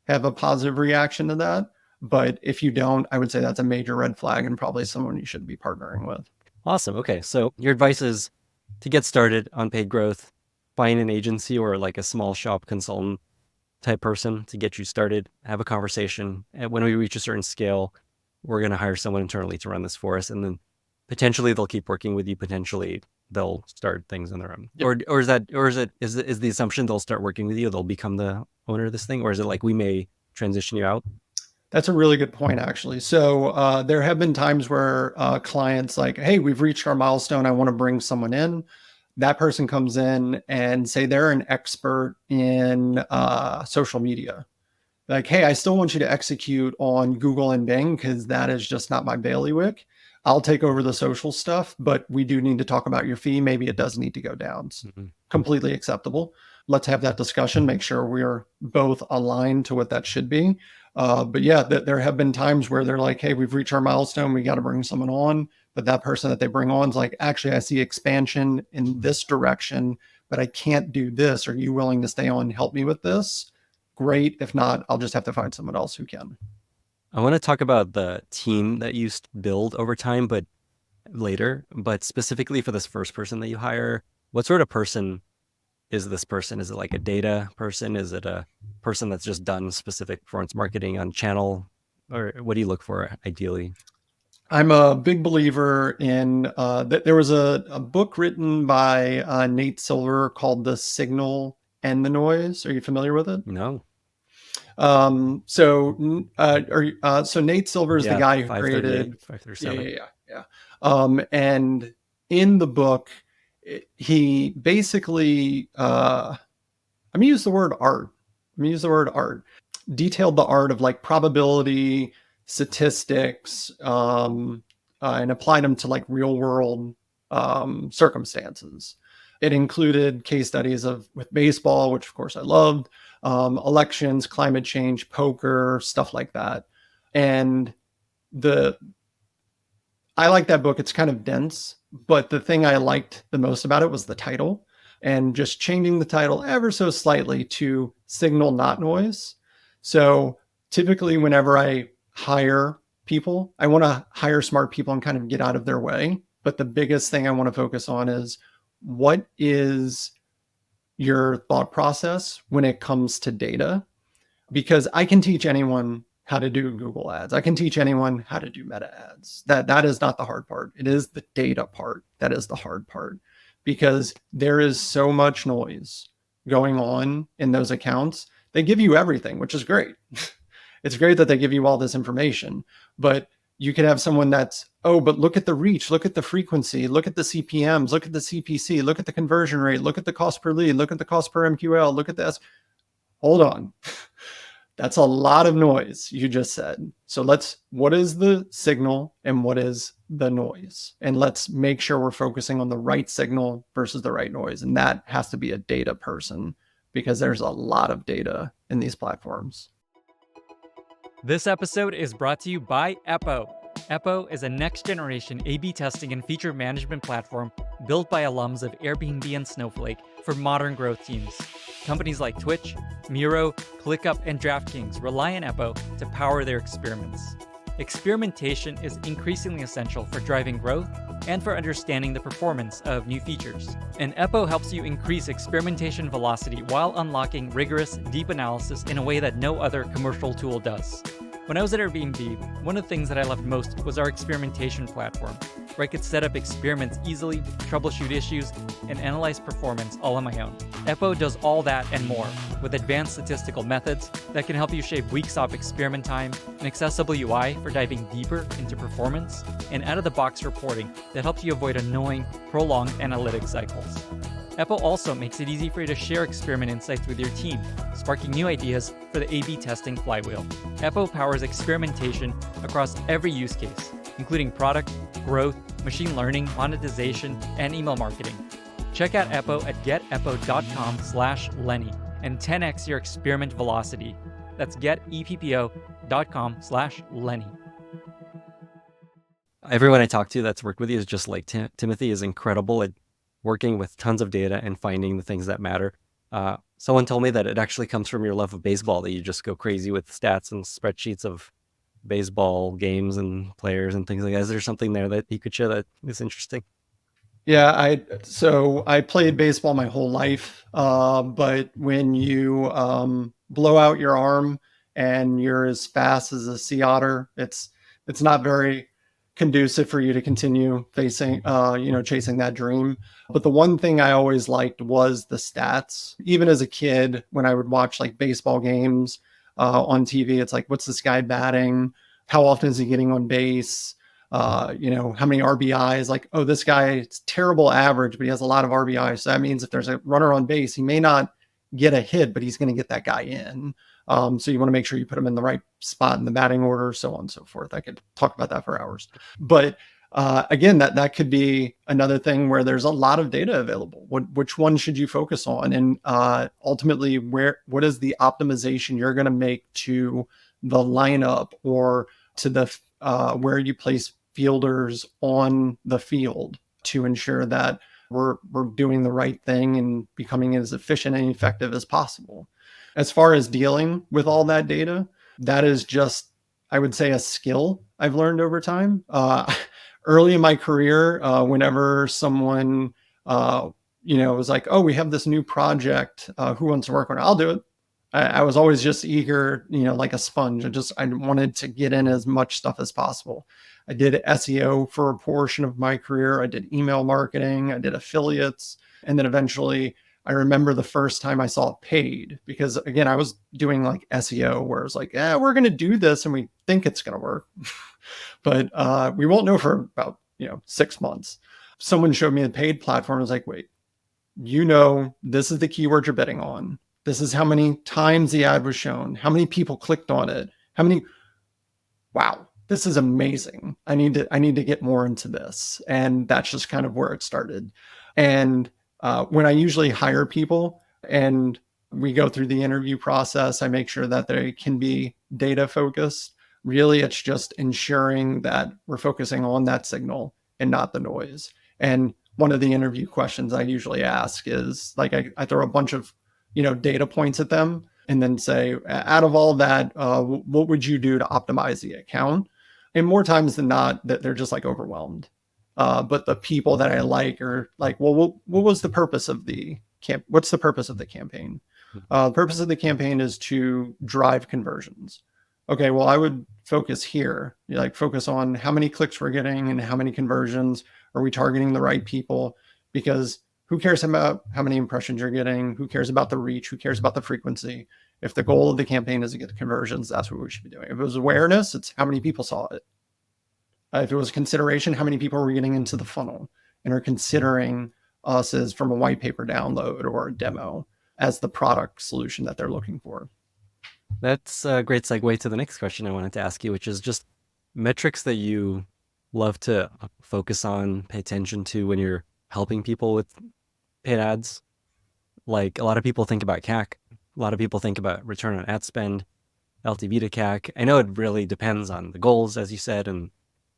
have a positive reaction to that. But if you don't, I would say that's a major red flag and probably someone you should be partnering with.
Awesome. Okay. So your advice is to get started on paid growth, find an agency or like a small shop consultant type person to get you started, have a conversation. And when we reach a certain scale, we're going to hire someone internally to run this for us. And then potentially they'll keep working with you. Potentially they'll start things on their own.
Yep.
Or is the assumption they'll start working with you? They'll become the owner of this thing, or is it like we may transition you out?
That's a really good point, actually. So there have been times where clients like, hey, we've reached our milestone. I want to bring someone in. That person comes in and say they're an expert in social media. Like, hey, I still want you to execute on Google and Bing because that is just not my bailiwick. I'll take over the social stuff, but we do need to talk about your fee. Maybe it does need to go down. It's completely acceptable. Let's have that discussion, make sure we're both aligned to what that should be. But yeah, there have been times where they're like, hey, we've reached our milestone. We got to bring someone on. But that person that they bring on is like, actually, I see expansion in this direction, but I can't do this. Are you willing to stay on and help me with this? Great. If not, I'll just have to find someone else who can.
I want to talk about the team that you build over time, but later. But specifically for this first person that you hire, what sort of person is this person? Is it like a data person? Is it a person that's just done specific performance marketing on channel? Or what do you look for ideally?
I'm a big believer in that. There was a book written by Nate Silver called The Signal and the Noise. Are you familiar with it?
No.
So Nate Silver is the guy who
538,
created
537.
And in the book, he basically, I'm gonna use the word art. Detailed the art of like probability, statistics, and applied them to like real world circumstances. It included case studies with baseball, which of course I loved, elections, climate change, poker, stuff like that. And I like that book. It's kind of dense, but the thing I liked the most about it was the title, and just changing the title ever so slightly to Signal, Not Noise. So typically whenever I hire people, I want to hire smart people and kind of get out of their way. But the biggest thing I want to focus on is, what is your thought process when it comes to data? Because I can teach anyone how to do Google ads. I can teach anyone how to do meta ads. That is not the hard part. It is the data part that is the hard part, because there is so much noise going on in those accounts. They give you everything, which is great. It's great that they give you all this information, but you could have someone that's, but look at the reach, look at the frequency, look at the CPMs, look at the CPC, look at the conversion rate, look at the cost per lead, look at the cost per MQL, look at this. Hold on. That's a lot of noise you just said. So what is the signal and what is the noise? And let's make sure we're focusing on the right signal versus the right noise. And that has to be a data person, because there's a lot of data in these platforms.
This episode is brought to you by Eppo. Eppo is a next-generation A/B testing and feature management platform built by alums of Airbnb and Snowflake for modern growth teams. Companies like Twitch, Miro, ClickUp, and DraftKings rely on Eppo to power their experiments. Experimentation is increasingly essential for driving growth and for understanding the performance of new features. And Eppo helps you increase experimentation velocity while unlocking rigorous, deep analysis in a way that no other commercial tool does. When I was at Airbnb, one of the things that I loved most was our experimentation platform, where I could set up experiments easily, troubleshoot issues, and analyze performance all on my own. Eppo does all that and more, with advanced statistical methods that can help you shave weeks off experiment time, an accessible UI for diving deeper into performance, and out-of-the-box reporting that helps you avoid annoying, prolonged analytics cycles. Eppo also makes it easy for you to share experiment insights with your team, sparking new ideas for the A/B testing flywheel. Eppo powers experimentation across every use case, including product, growth, machine learning, monetization, and email marketing. Check out Eppo at geteppo.com/Lenny and 10x your experiment velocity. That's geteppo.com/Lenny.
Everyone I talk to that's worked with you is just like Timothy is incredible at working with tons of data and finding the things that matter. Someone told me that it actually comes from your love of baseball, that you just go crazy with stats and spreadsheets of baseball games and players and things like that. Is there something there that you could share that is interesting?
Yeah, so I played baseball my whole life, but when you blow out your arm and you're as fast as a sea otter, it's not very conducive for you to continue chasing that dream. But the one thing I always liked was the stats. Even as a kid, when I would watch like baseball games on TV, it's like, what's this guy batting? How often is he getting on base? How many RBIs? Like, oh, this guy, it's terrible average, but he has a lot of RBIs. So that means if there's a runner on base, he may not get a hit, but he's going to get that guy in. So you want to make sure you put him in the right spot in the batting order, so on and so forth. I could talk about that for hours. But again, that could be another thing where there's a lot of data available. Which one should you focus on? And ultimately, what is the optimization you're going to make to the lineup or to the where you place fielders on the field to ensure that we're doing the right thing and becoming as efficient and effective as possible. As far as dealing with all that data, that is just, I would say, a skill I've learned over time. Early in my career, whenever someone, was like, oh, we have this new project, who wants to work on it? I'll do it. I was always just eager, like a sponge. I wanted to get in as much stuff as possible. I did SEO for a portion of my career. I did email marketing. I did affiliates. And then eventually I remember the first time I saw it paid, because again, I was doing like SEO where it's like, we're going to do this and we think it's going to work, but we won't know for about, 6 months. Someone showed me a paid platform. I was like, wait, this is the keyword you're bidding on. This is how many times the ad was shown, how many people clicked on it, wow, this is amazing. I need to get more into this. And that's just kind of where it started. And when I usually hire people and we go through the interview process, I make sure that they can be data focused. Really, it's just ensuring that we're focusing on that signal and not the noise. And one of the interview questions I usually ask is like, I throw a bunch of, data points at them and then say, out of all that, what would you do to optimize the account? And more times than not, that they're just like overwhelmed. But the people that I like are like, well, what was the purpose of the what's the purpose of the campaign? The purpose of the campaign is to drive conversions. Okay, well, I would focus here, focus on how many clicks we're getting and how many conversions. Are we targeting the right people? Because who cares about how many impressions you're getting? Who cares about the reach? Who cares about the frequency? If the goal of the campaign is to get conversions, that's what we should be doing. If it was awareness, it's how many people saw it. If it was consideration, how many people are getting into the funnel and are considering us as from a white paper download or a demo as the product solution that they're looking for.
That's a great segue to the next question I wanted to ask you, which is just metrics that you love to focus on, pay attention to when you're helping people with paid ads. Like a lot of people think about CAC. A lot of people think about return on ad spend, LTV to CAC. I know it really depends on the goals, as you said,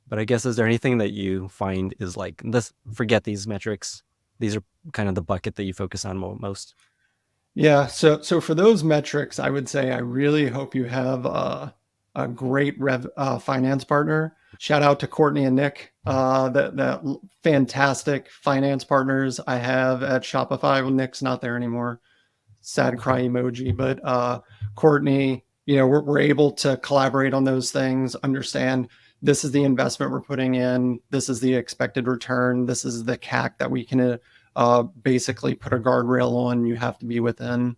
but I guess, is there anything that you find is like, forget these metrics? These are kind of the bucket that you focus on most.
Yeah. So for those metrics, I would say I really hope you have a great finance partner. Shout out to Courtney and Nick, the fantastic finance partners I have at Shopify. Well, Nick's not there anymore. Sad cry emoji. But Courtney, we're able to collaborate on those things, understand this is the investment we're putting in. This is the expected return. This is the CAC that we can basically put a guardrail on. You have to be within.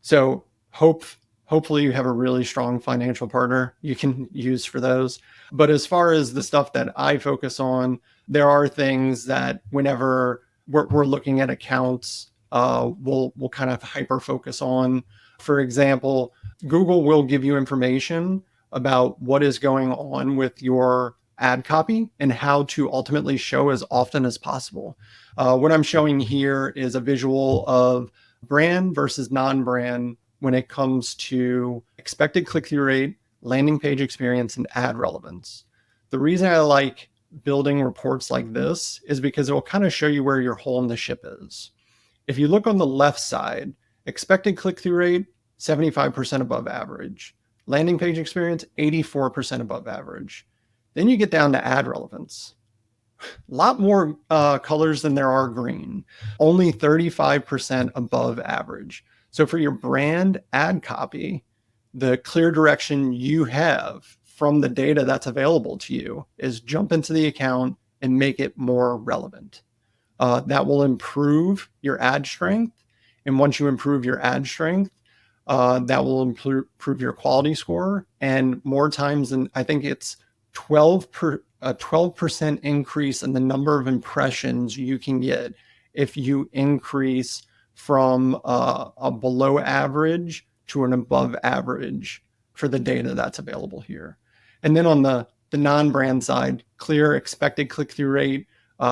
So hopefully you have a really strong financial partner you can use for those. But as far as the stuff that I focus on, there are things that whenever we're looking at accounts, we'll kind of hyper focus on. For example, Google will give you information about what is going on with your ad copy and how to ultimately show as often as possible. What I'm showing here is a visual of brand versus non-brand when it comes to expected click-through rate, landing page experience, and ad relevance. The reason I like building reports like this is because it will kind of show you where your hole in the ship is. If you look on the left side, expected click-through rate, 75% above average. Landing page experience, 84% above average. Then you get down to ad relevance. A lot more colors than there are green. Only 35% above average. So for your brand ad copy, the clear direction you have, from the data that's available to you is jump into the account and make it more relevant. That will improve your ad strength. And once you improve your ad strength, that will improve your quality score. And more times than, I think it's a 12% increase in the number of impressions you can get if you increase from a below average to an above average for the data that's available here. And then on the non-brand side, clear expected click-through rate,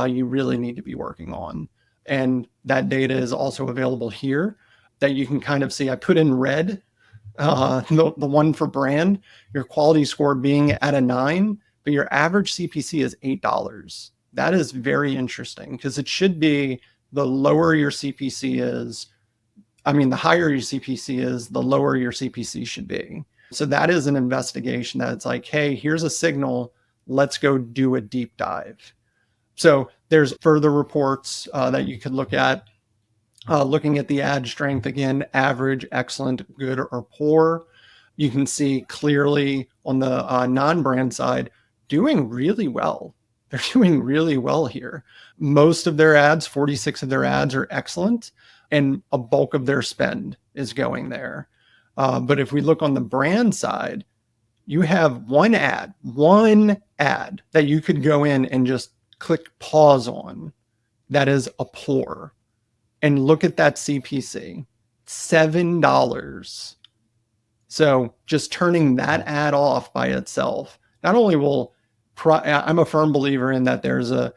you really need to be working on. And that data is also available here that you can kind of see. I put in red, the one for brand, your quality score being at a 9, but your average CPC is $8. That is very interesting because it should be the lower your CPC is. I mean, the higher your CPC is, the lower your CPC should be. So that is an investigation that it's like, hey, here's a signal. Let's go do a deep dive. So there's further reports that you could look at. Looking at the ad strength, again, average, excellent, good, or poor. You can see clearly on the non-brand side, doing really well. They're doing really well here. Most of their ads, 46 of their ads are excellent, and a bulk of their spend is going there. But if we look on the brand side, you have one ad that you could go in and just click pause on that is a poor. And look at that CPC, $7. So just turning that ad off by itself, not only will, I'm a firm believer in that there's an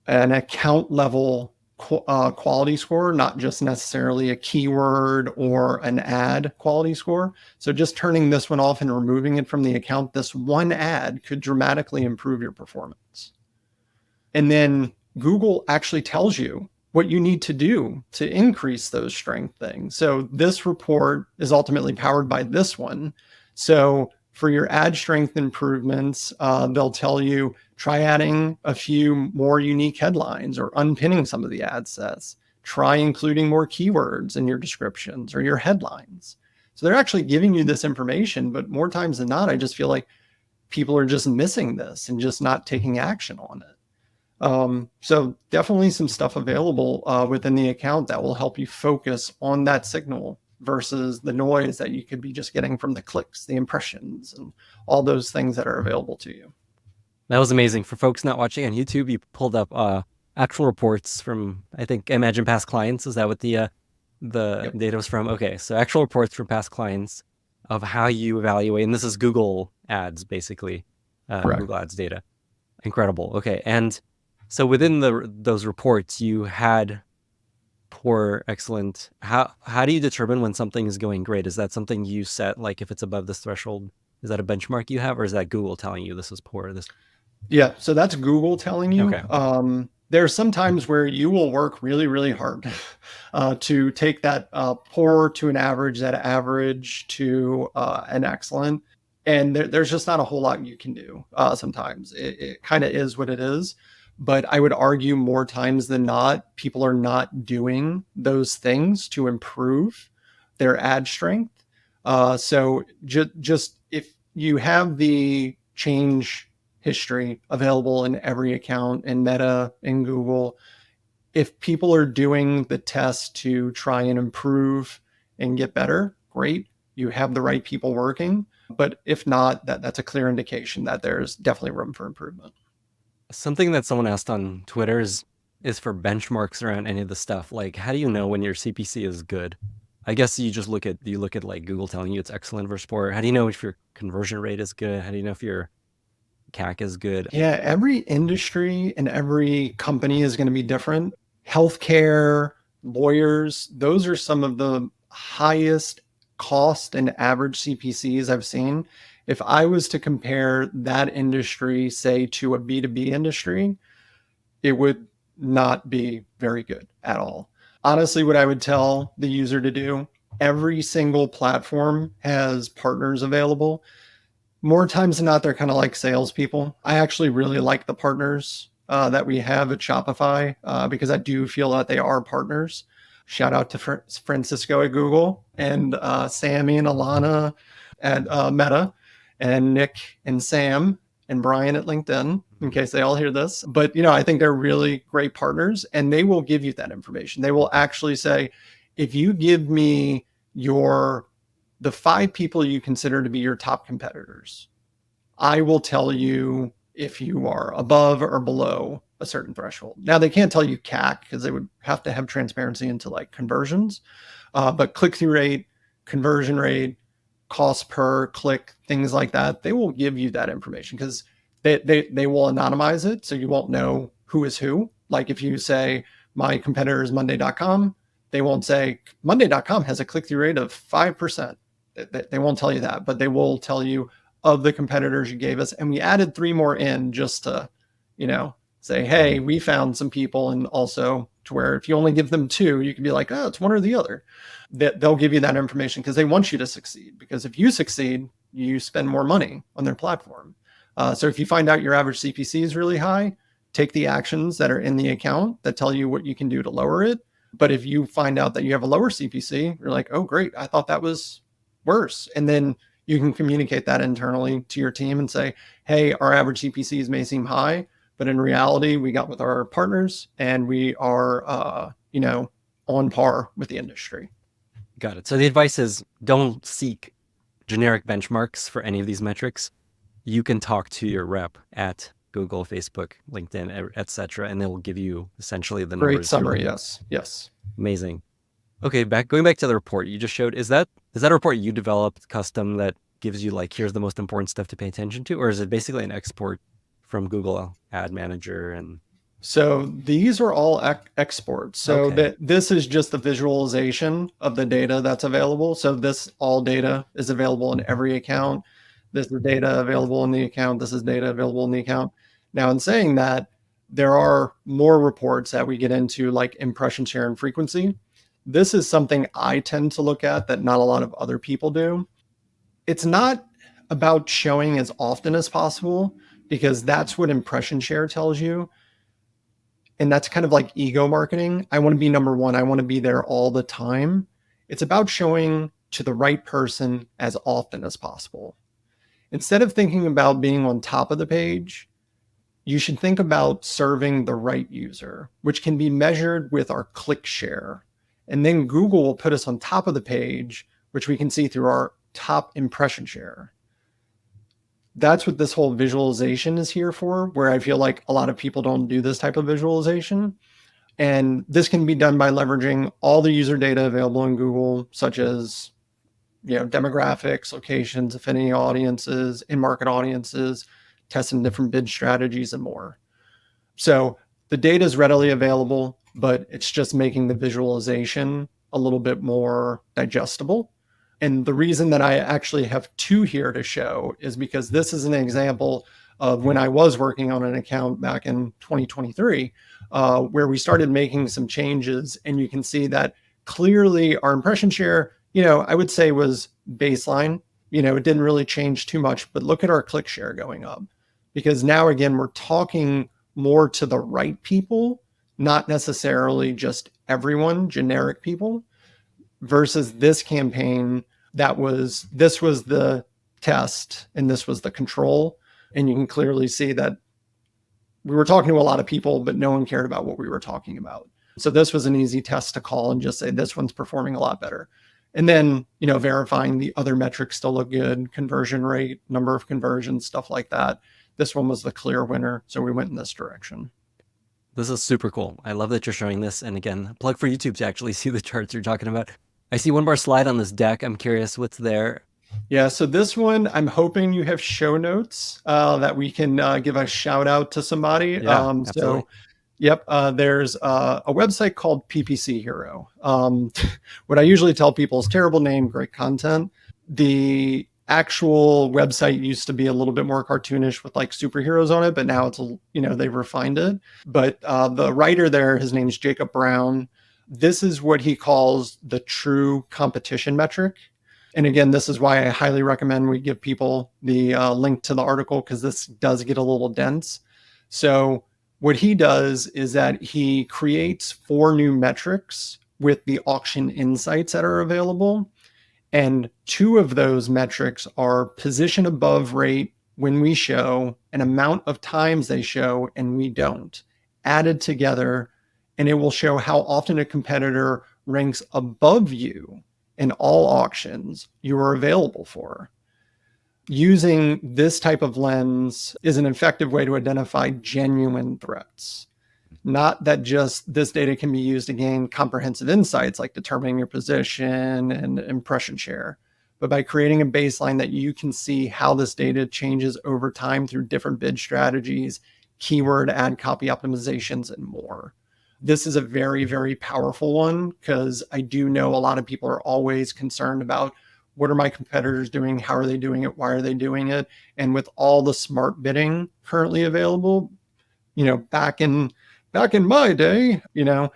account level quality score, not just necessarily a keyword or an ad quality score. So just turning this one off and removing it from the account, this one ad could dramatically improve your performance. And then Google actually tells you what you need to do to increase those strength things. So this report is ultimately powered by this one. So for your ad strength improvements, they'll tell you, try adding a few more unique headlines or unpinning some of the ad sets. Try including more keywords in your descriptions or your headlines. So they're actually giving you this information, but more times than not, I just feel like people are just missing this and just not taking action on it. So definitely some stuff available within the account that will help you focus on that signal versus the noise that you could be just getting from the clicks, the impressions, and all those things that are available to you.
That was amazing. For folks not watching on YouTube, you pulled up actual reports from, I imagine past clients. Is that what the
Yep.
data was from? Okay, so actual reports from past clients of how you evaluate, and this is Google Ads, basically,
Correct.
Google Ads data. Incredible. Okay, and so within those reports, you had poor, excellent. How do you determine when something is going great? Is that something you set, like if it's above this threshold? Is that a benchmark you have, or is that Google telling you this is poor?
Yeah, so that's Google telling you.
Okay.
There's some times where you will work really, really hard to take that poor to an average, that average to an excellent. And there's just not a whole lot you can do sometimes. It kind of is what it is. But I would argue more times than not, people are not doing those things to improve their ad strength. So just if you have the change history available in every account in Meta, in Google, if people are doing the test to try and improve and get better, great. You have the right people working. But if not, that's a clear indication that there's definitely room for improvement.
Something that someone asked on Twitter is for benchmarks around any of the stuff. Like, how do you know when your CPC is good? I guess you just look at like Google telling you it's excellent versus poor. How do you know if your conversion rate is good? How do you know if your CAC is good?
Yeah, every industry and every company is going to be different. Healthcare, lawyers, those are some of the highest cost and average CPCs I've seen. If I was to compare that industry, say, to a B2B industry, it would not be very good at all. Honestly, what I would tell the user to do, every single platform has partners available. More times than not, they're kind of like salespeople. I actually really like the partners that we have at Shopify because I do feel that they are partners. Shout out to Francisco at Google and Sammy and Alana at Meta. and Nick and Sam and Brian at LinkedIn, in case they all hear this. But, I think they're really great partners, and they will give you that information. They will actually say, if you give me the 5 people you consider to be your top competitors, I will tell you if you are above or below a certain threshold. Now, they can't tell you CAC because they would have to have transparency into like conversions, but click-through rate, conversion rate, cost per click, things like that, they will give you that information because they will anonymize it, so you won't know who is who. Like if you say, my competitor is Monday.com, they won't say Monday.com has a click-through rate of 5%. They won't tell you that, but they will tell you of the competitors you gave us. And we added 3 more in just to, say, hey, we found some people. And also to where if you only give them 2, you can be like, oh, it's one or the other. They'll give you that information because they want you to succeed. Because if you succeed, you spend more money on their platform. So if you find out your average CPC is really high, take the actions that are in the account that tell you what you can do to lower it. But if you find out that you have a lower CPC, you're like, oh, great, I thought that was worse. And then you can communicate that internally to your team and say, hey, our average CPCs may seem high, but in reality, we got with our partners and we are, on par with the industry.
Got it. So the advice is don't seek generic benchmarks for any of these metrics. You can talk to your rep at Google, Facebook, LinkedIn, etc., and they will give you essentially the numbers.
Great summary. Yes.
Amazing. Okay, going back to the report you just showed, is that a report you developed custom that gives you like, here's the most important stuff to pay attention to, or is it basically an export from Google Ad Manager? And
so these are all exports. So
Okay.
this is just the visualization of the data that's available. So this all data is available in every account. This is data available in the account. This is data available in the account. Now, in saying that, there are more reports that we get into, like impression share and frequency. This is something I tend to look at that not a lot of other people do. It's not about showing as often as possible because that's what impression share tells you. And that's kind of like ego marketing. I want to be number 1. I want to be there all the time. It's about showing to the right person as often as possible. Instead of thinking about being on top of the page, you should think about serving the right user, which can be measured with our click share. And then Google will put us on top of the page, which we can see through our top impression share. That's what this whole visualization is here for, where I feel like a lot of people don't do this type of visualization. And this can be done by leveraging all the user data available in Google, such as demographics, locations, affinity audiences, in-market audiences, testing different bid strategies and more. So the data is readily available, but it's just making the visualization a little bit more digestible. And the reason that I actually have 2 here to show is because this is an example of when I was working on an account back in 2023, where we started making some changes. And you can see that clearly our impression share, I would say was baseline. It didn't really change too much, but look at our click share going up. Because now, again, we're talking more to the right people, not necessarily just everyone, generic people, versus this campaign this was the test and this was the control. And you can clearly see that we were talking to a lot of people, but no one cared about what we were talking about. So this was an easy test to call and just say, this one's performing a lot better. And then, verifying the other metrics still look good, conversion rate, number of conversions, stuff like that. This one was the clear winner. So we went in this direction.
This is super cool. I love that you're showing this. And again, plug for YouTube to actually see the charts you're talking about. I see one more slide on this deck. I'm curious what's there.
Yeah, so this one, I'm hoping you have show notes that we can give a shout out to somebody.
Yeah, absolutely.
So, yep, there's a website called PPC Hero. What I usually tell people is terrible name, great content. The actual website used to be a little bit more cartoonish with like superheroes on it, but now it's, they've refined it. But the writer there, his name's Jacob Brown. This is what he calls the true competition metric. And again, this is why I highly recommend we give people the link to the article, because this does get a little dense. So what he does is that he creates 4 new metrics with the auction insights that are available. And two of those metrics are position above rate when we show, an amount of times they show and we don't, added together, and it will show how often a competitor ranks above you in all auctions you are available for. Using this type of lens is an effective way to identify genuine threats. Not that just this data can be used to gain comprehensive insights like determining your position and impression share, but by creating a baseline that you can see how this data changes over time through different bid strategies, keyword ad copy optimizations, and more. This is a very, very powerful one because I do know a lot of people are always concerned about what are my competitors doing? How are they doing it? Why are they doing it? And with all the smart bidding currently available, back in my day, it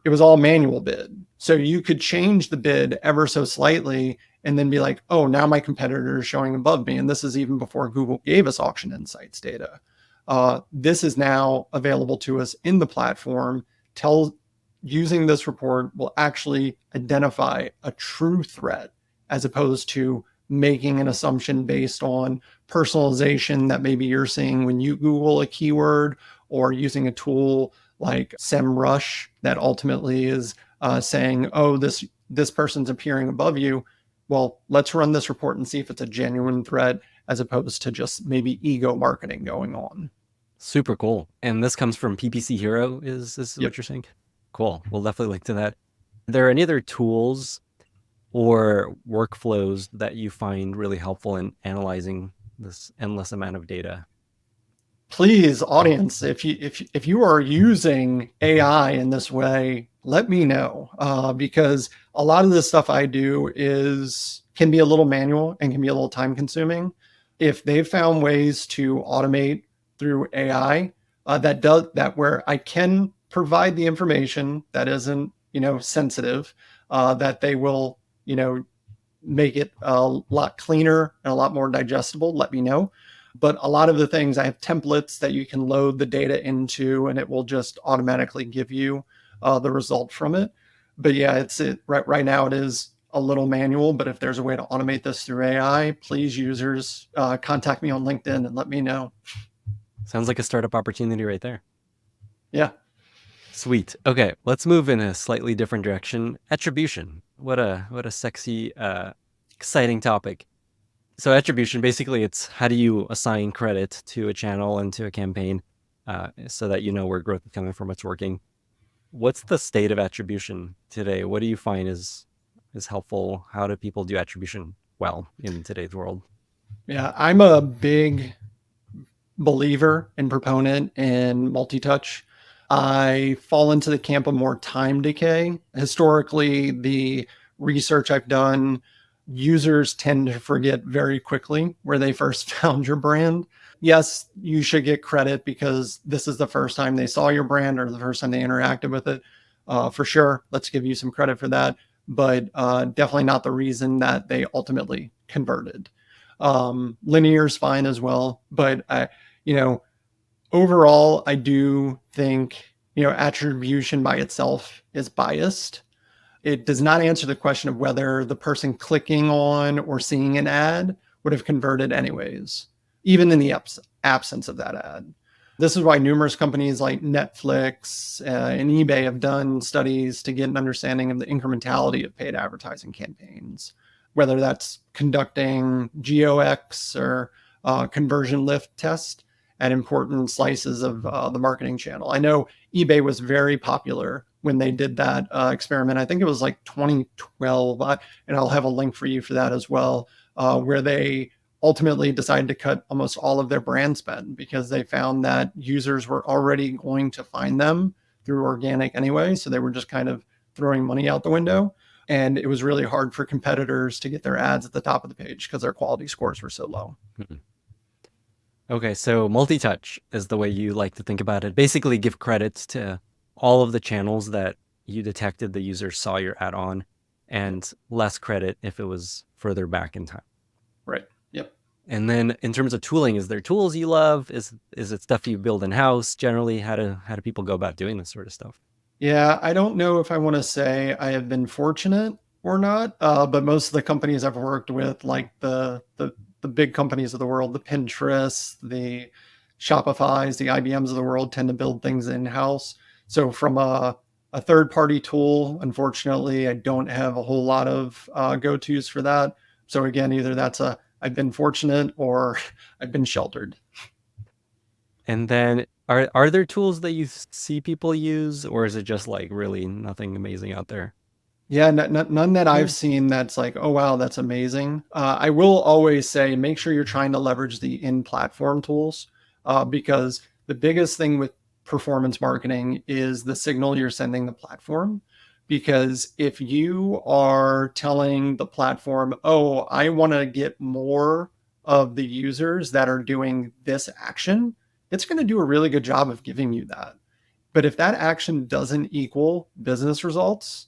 was all manual bid. So you could change the bid ever so slightly and then be like, oh, now my competitor is showing above me. And this is even before Google gave us auction insights data. This is now available to us in the platform. Using this report will actually identify a true threat as opposed to making an assumption based on personalization that maybe you're seeing when you Google a keyword, or using a tool like SEMrush that ultimately is saying, oh, this person's appearing above you. Well, let's run this report and see if it's a genuine threat as opposed to just maybe ego marketing going on.
Super cool. And this comes from PPC Hero, is this
Yep.
what you're saying? Cool. We'll definitely link to that. Are there any other tools or workflows that you find really helpful in analyzing this endless amount of data?
Please, audience, if you are using AI in this way, let me know, because a lot of the stuff I do can be a little manual and can be a little time consuming. If they've found ways to automate through AI that where I can provide the information that isn't sensitive, that they will make it a lot cleaner and a lot more digestible, let me know. But a lot of the things, I have templates that you can load the data into, and it will just automatically give you the result from it. But yeah, right now it is a little manual, but if there's a way to automate this through AI, please, users, contact me on LinkedIn and let me know.
Sounds like a startup opportunity right there.
Yeah.
Sweet. Okay, let's move in a slightly different direction. Attribution. What a sexy, exciting topic. So attribution, basically, it's how do you assign credit to a channel and to a campaign so that you know where growth is coming from, what's working. What's the state of attribution today? What do you find is helpful? How do people do attribution well in today's world?
Yeah, I'm a big believer and proponent in multi-touch. I fall into the camp of more time decay. Historically, the research I've done, users tend to forget very quickly where they first found your brand. Yes, you should get credit because this is the first time they saw your brand or the first time they interacted with it. For sure, let's give you some credit for that, but definitely not the reason that they ultimately converted. Linear is fine as well, but overall, I do think, attribution by itself is biased. It does not answer the question of whether the person clicking on or seeing an ad would have converted anyways, even in the absence of that ad. This is why numerous companies like Netflix and eBay have done studies to get an understanding of the incrementality of paid advertising campaigns, whether that's conducting GeoX or conversion lift test at important slices of the marketing channel. I know eBay was very popular when they did that experiment. I think it was like 2012, and I'll have a link for you for that as well, where they ultimately decided to cut almost all of their brand spend because they found that users were already going to find them through organic anyway. So they were just kind of throwing money out the window. And it was really hard for competitors to get their ads at the top of the page because their quality scores were so low.
Okay, so multi-touch is the way you like to think about it. Basically, give credits to all of the channels that you detected the user saw your ad on, and less credit if it was further back in time.
Right. Yep.
And then in terms of tooling, is there tools you love? Is it stuff you build in-house? Generally, how do people go about doing this sort of stuff?
Yeah, I don't know if I want to say I have been fortunate or not. But most of the companies I've worked with, like the big companies of the world, the Pinterest, the Shopify's, the IBMs of the world, tend to build things in-house. So from a third-party tool, unfortunately, I don't have a whole lot of go-tos for that. So again, either I've been fortunate or I've been sheltered.
And then are there tools that you see people use, or is it just like really nothing amazing out there?
Yeah, none that I've seen that's like, oh, wow, that's amazing. I will always say, make sure you're trying to leverage the in-platform tools, because the biggest thing with performance marketing is the signal you're sending the platform. Because if you are telling the platform, oh, I want to get more of the users that are doing this action, it's going to do a really good job of giving you that. But if that action doesn't equal business results,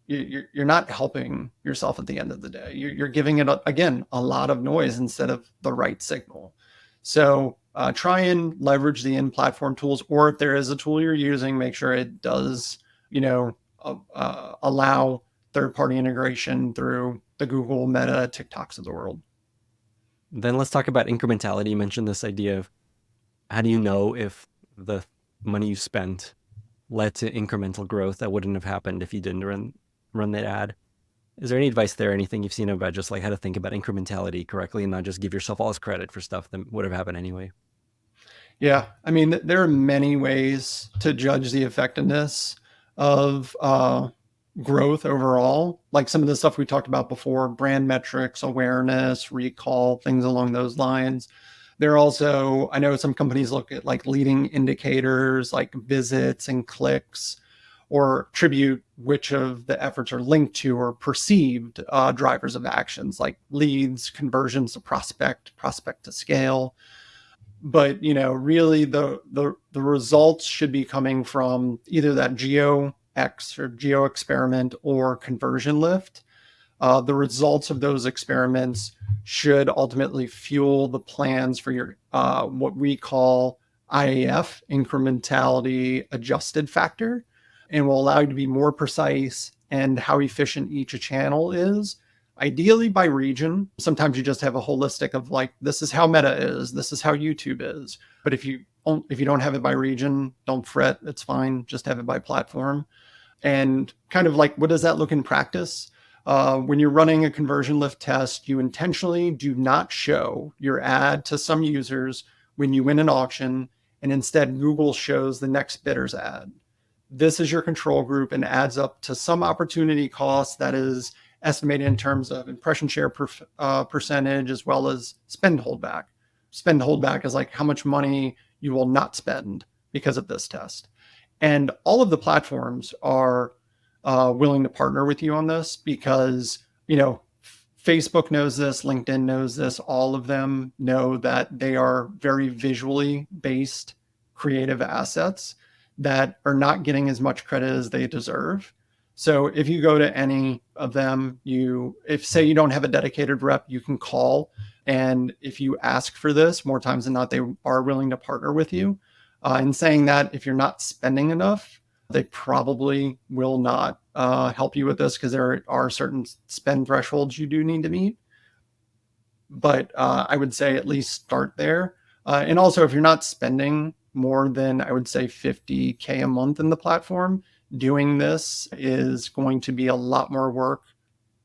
you're not helping yourself at the end of the day. You're giving it, again, a lot of noise instead of the right signal. So try and leverage the in-platform tools, or if there is a tool you're using, make sure it does, allow third-party integration through the Google, Meta, TikToks of the world.
Then let's talk about incrementality. You mentioned this idea of how do you know if the money you spent led to incremental growth that wouldn't have happened if you didn't run that ad. Is there any advice there, anything you've seen about just like how to think about incrementality correctly and not just give yourself all this credit for stuff that would have happened anyway?
Yeah, I mean, there are many ways to judge the effectiveness of growth overall. Like some of the stuff we talked about before, brand metrics, awareness, recall, things along those lines. There are also, I know some companies look at like leading indicators like visits and clicks, or attribute which of the efforts are linked to or perceived drivers of actions like leads, conversions to prospect to scale. But really the results should be coming from either that geo X or geo experiment or conversion lift. The results of those experiments should ultimately fuel the plans for your what we call IAF, incrementality adjusted factor, and will allow you to be more precise and how efficient each channel is, ideally by region. Sometimes you just have a holistic of like, this is how Meta is, this is how YouTube is. But if you don't have it by region, don't fret, it's fine. Just have it by platform. And kind of like, what does that look in practice? When you're running a conversion lift test, you intentionally do not show your ad to some users when you win an auction, and instead Google shows the next bidder's ad. This is your control group and adds up to some opportunity cost that is estimated in terms of impression share percentage, as well as spend holdback. Spend holdback is like how much money you will not spend because of this test. And all of the platforms are willing to partner with you on this because, Facebook knows this, LinkedIn knows this, all of them know that they are very visually based creative assets that are not getting as much credit as they deserve. So if you go to any of them, if say you don't have a dedicated rep, you can call. And if you ask for this, more times than not, they are willing to partner with you. In saying that, if you're not spending enough, they probably will not help you with this because there are certain spend thresholds you do need to meet. But I would say at least start there. And also, if you're not spending more than, I would say, $50K a month in the platform, doing this is going to be a lot more work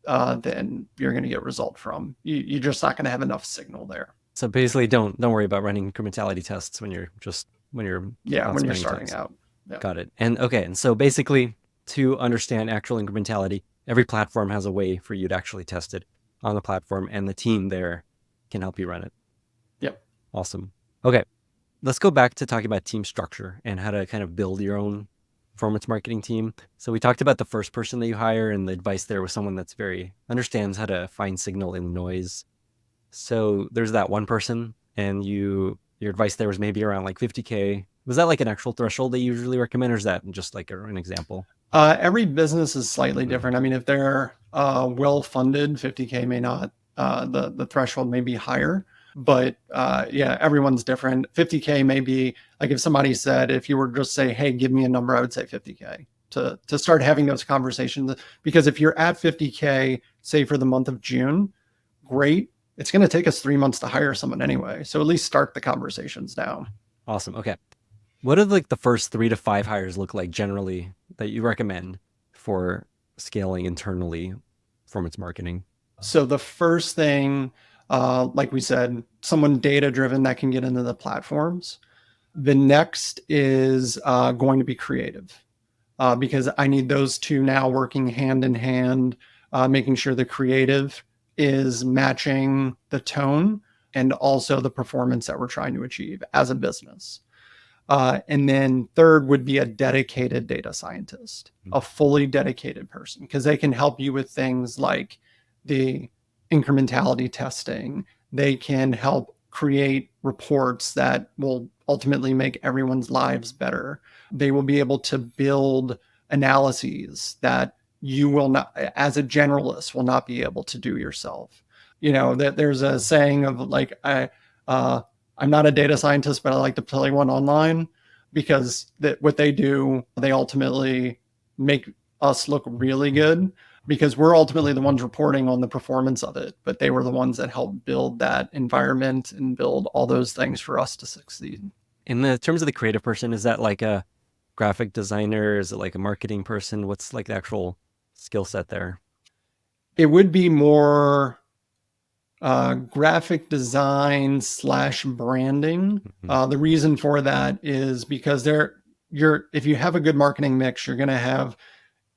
than you're going to get result from. You're just not going to have enough signal there.
So basically, don't worry about running incrementality tests when you're
starting out. Yeah.
Got it. And so basically, to understand actual incrementality, every platform has a way for you to actually test it on the platform, and the team there can help you run it.
Yep.
Awesome. Okay, let's go back to talking about team structure and how to kind of build your own performance marketing team. So we talked about the first person that you hire, and the advice there was someone that's understands how to find signal in noise. So there's that one person, and your advice there was maybe around like 50K. Was that like an actual threshold that you usually recommend, or is that just like an example?
Every business is slightly different. I mean, if they're well-funded, 50K may not, the threshold may be higher. But everyone's different. 50K may be like if somebody said, if you were just say, hey, give me a number, I would say 50K to start having those conversations. Because if you're at 50K, say for the month of June, great. It's going to take us 3 months to hire someone anyway. So at least start the conversations now.
Awesome. Okay. What do like the first 3 to 5 hires look like generally that you recommend for scaling internally performance marketing?
So the first thing, like we said, someone data-driven that can get into the platforms. The next is going to be creative, because I need those two now working hand in hand, making sure the creative is matching the tone and also the performance that we're trying to achieve as a business. And then third would be a dedicated data scientist, a fully dedicated person, because they can help you with things like the incrementality testing. They can help create reports that will ultimately make everyone's lives better. They will be able to build analyses that you will not, as a generalist, will not be able to do yourself. That there's a saying of like, I'm not a data scientist, but I like to play one online, because what they do, they ultimately make us look really good, because we're ultimately the ones reporting on the performance of it, but they were the ones that helped build that environment and build all those things for us to succeed.
In the terms of the creative person, is that like a graphic designer? Is it like a marketing person? What's like the actual skill set there?
It would be more graphic design / branding. The reason for that is because if you have a good marketing mix, you're going to have,